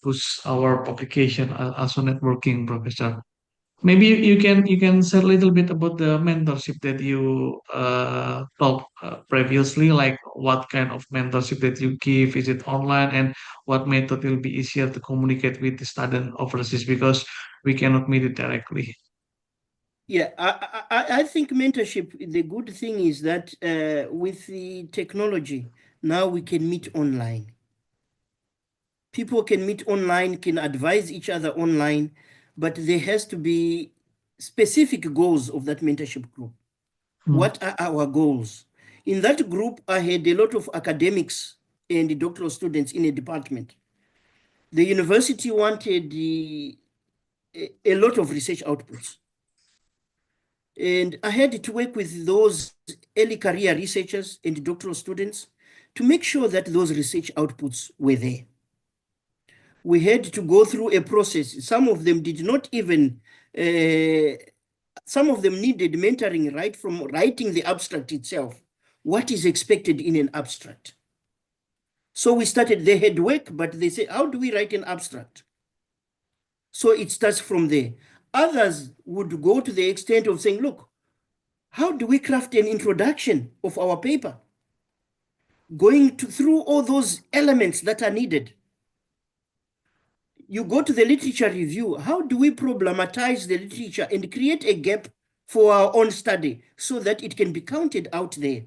push our publication as a networking, Professor. Maybe you can share a little bit about the mentorship that you talked previously, like what kind of mentorship that you give, is it online, and what method will be easier to communicate with the student overseas because we cannot meet it directly. Yeah, I think mentorship, the good thing is that with the technology, now we can meet online. People can meet online, can advise each other online, but there has to be specific goals of that mentorship group. What are our goals? In that group, I had a lot of academics and doctoral students in a department. The university wanted a lot of research outputs. And I had to work with those early career researchers and doctoral students to make sure that those research outputs were there. We had to go through a process. Some of them did not even, some of them needed mentoring right from writing the abstract itself. What is expected in an abstract? So we started, they had work, but they said, how do we write an abstract? So it starts from there. Others would go to the extent of saying, look, how do we craft an introduction of our paper? Going through all those elements that are needed. You go to the literature review. How do we problematize the literature and create a gap for our own study so that it can be counted out there?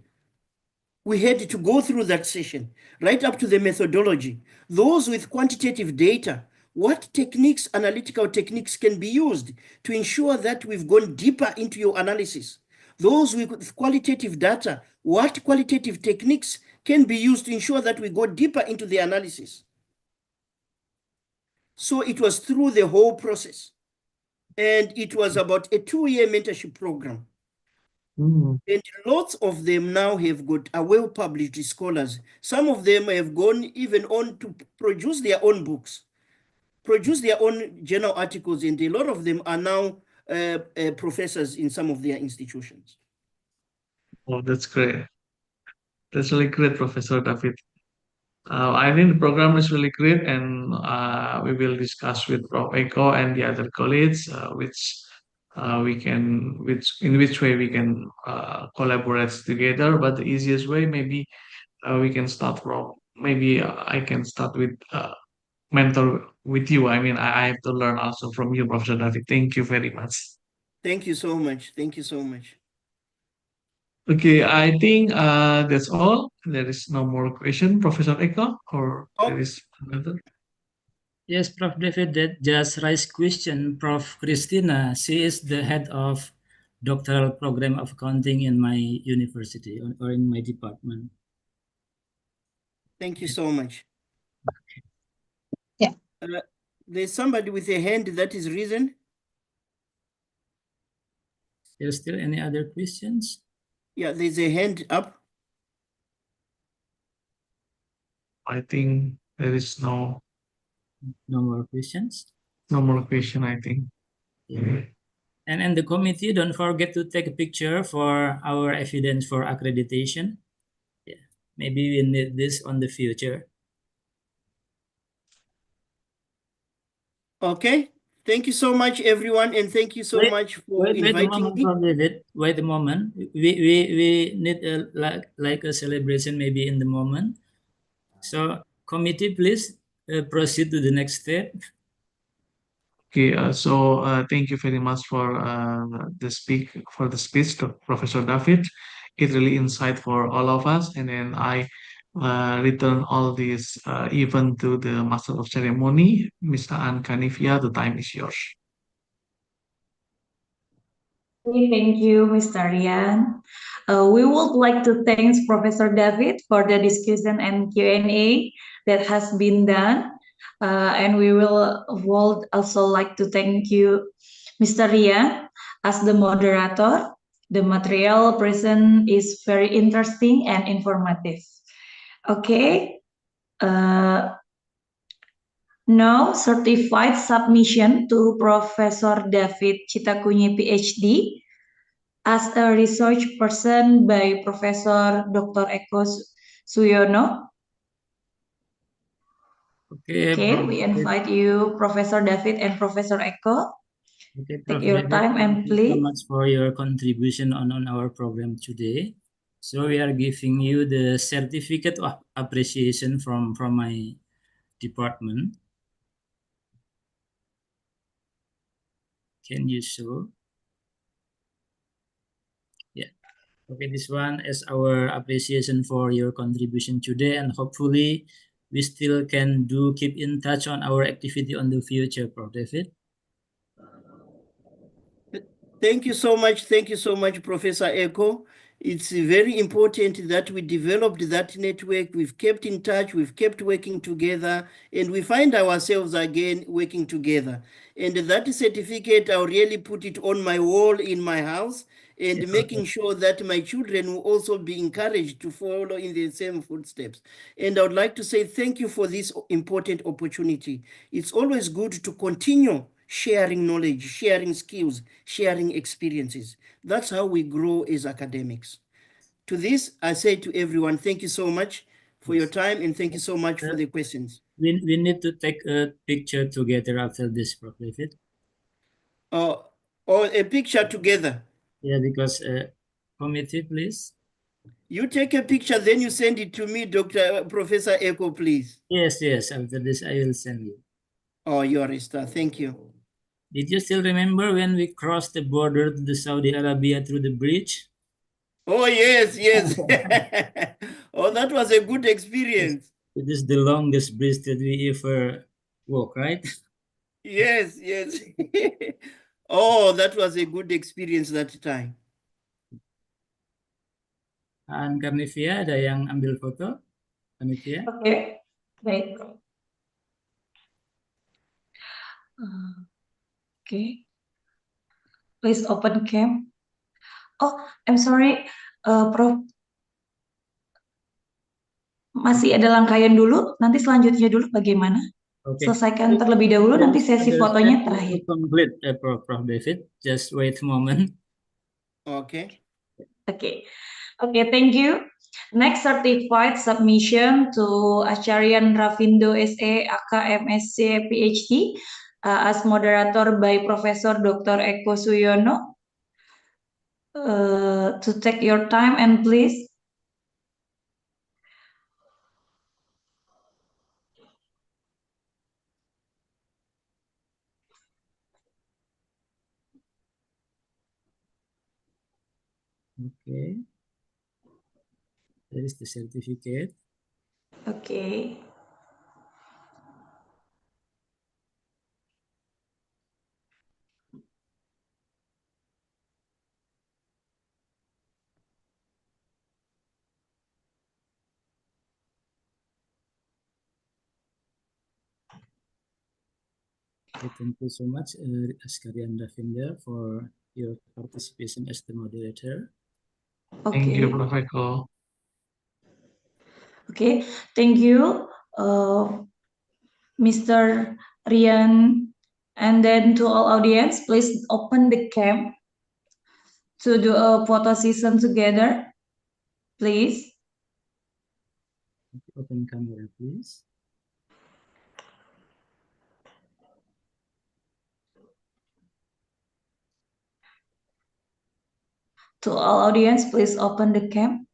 We had to go through that session, right up to the methodology. Those with quantitative data, what techniques, analytical techniques can be used to ensure that we've gone deeper into your analysis? Those with qualitative data, what qualitative techniques can be used to ensure that we go deeper into the analysis? So it was through the whole process. And it was about a 2-year mentorship program. And lots of them now have got well-published scholars. Some of them have gone even on to produce their own books, produce their own journal articles, and a lot of them are now professors in some of their institutions. Oh, that's great. That's really great, Professor David. I think the program is really great, and we will discuss with Prof. Eko and the other colleagues, in which way we can collaborate together. But the easiest way, maybe we can start from, maybe I can start with mentor with you. I mean, I have to learn also from you, Professor David. Thank you very much. Thank you so much. Thank you so much. Okay, I think that's all. There is no more question, Professor Eko, or there is another? Yes, Prof. David, that just raised question. Prof. Christina, she is the head of doctoral program of accounting in my university or in my department. Thank you so much. Yeah. There's somebody with a hand that is risen. There's still any other questions? Yeah, there's a hand up. I think there is no more questions. No more question, I think. Yeah. And the committee, don't forget to take a picture for our evidence for accreditation. Yeah, maybe we need this on the future. Okay. Thank you so much, everyone, and thank you so much for inviting me. David. Wait a moment. We need like a celebration maybe in the moment. So committee, please proceed to the next step. Okay, thank you very much for the speech to Professor David. It really insight for all of us, and then I return all these event to the Master of Ceremony. Mr. An Kanifia, the time is yours. Okay, thank you, Mr. Rian. We would like to thank Professor David for the discussion and Q&A that has been done. And we would also like to thank you, Mr. Rian, as the moderator. The material present is very interesting and informative. Okay. Now, certified submission to Professor David Chitakunye, Ph.D. as a research person by Professor Dr. Eko Suyono. Okay, Okay, we invite you, Professor David and Professor Eko. Okay, Take Prof. your David, time and thank you so please. much for your contribution on our program today. So we are giving you the certificate of appreciation from my department. Can you show? Yeah. Okay, this one is our appreciation for your contribution today, and hopefully we still can keep in touch on our activity on the future, Prof. David. Thank you so much. Thank you so much, Professor Eko. It's very important that we developed that network. We've kept in touch. We've kept working together, and we find ourselves again working together. And that certificate, I'll really put it on my wall in my house, and making sure that my children will also be encouraged to follow in the same footsteps. And I would like to say thank you for this important opportunity. It's always good to continue sharing knowledge, sharing skills, sharing experiences. That's how we grow as academics. To this, I say to everyone, thank you so much for your time, and thank you so much for the questions. We need to take a picture together after this, Prof. David. Or a picture together. Yeah, because committee, please. You take a picture, then you send it to me, Professor Eko, please. Yes. After this, I will send you. Oh, you are a star. Thank you. Did you still remember when we crossed the border to the Saudi Arabia through the bridge? Oh, yes. Oh, that was a good experience. It is the longest bridge that we ever walk, right? Yes. Oh, that was a good experience that time. And Karnivia, ada yang ambil foto? Karnivia? Okay, baik. Okay, please open cam. Oh, I'm sorry, Prof. Masih ada rangkaian dulu, nanti selanjutnya dulu bagaimana? Okay. Selesaikan terlebih dahulu, nanti sesi fotonya terakhir. Complete, Prof. David. Just wait a moment. Okay. Okay, thank you. Next, certified submission to Ascaryan Rafinda SE, AK M.Sc, Ph.D. As moderator by Professor Dr. Eko Suyono. To take your time and please. Okay. There is the certificate. Okay. Okay, thank you so much, Ascaryan Rafinda, for your participation as the moderator. Okay. Thank you, Prof. Eko. Okay, thank you, Mr. Rian. And then to all audience, please open the cam to do a photo session together, please. Open camera, please. To all audience, please open the cam.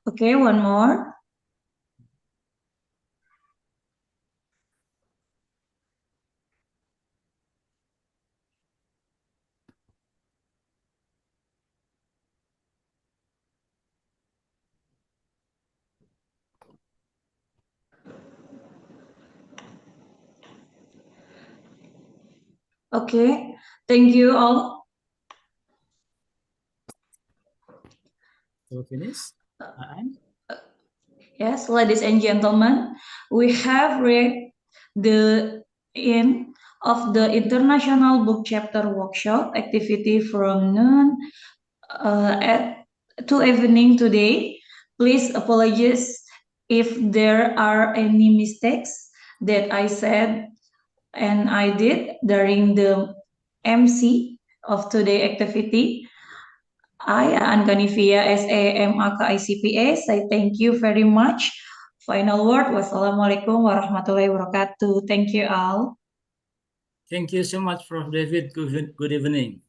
Okay, one more. Okay, thank you all. So finish. Yes, ladies and gentlemen, we have read the end of the International Book Chapter Workshop activity from noon at 2 evening today. Please apologize if there are any mistakes that I said and I did during the MC of today activity. I, Ankanivia, SAMAKICPA, say thank you very much. Final word, wassalamualaikum warahmatullahi wabarakatuh. Thank you all. Thank you so much, Prof. David. Good evening.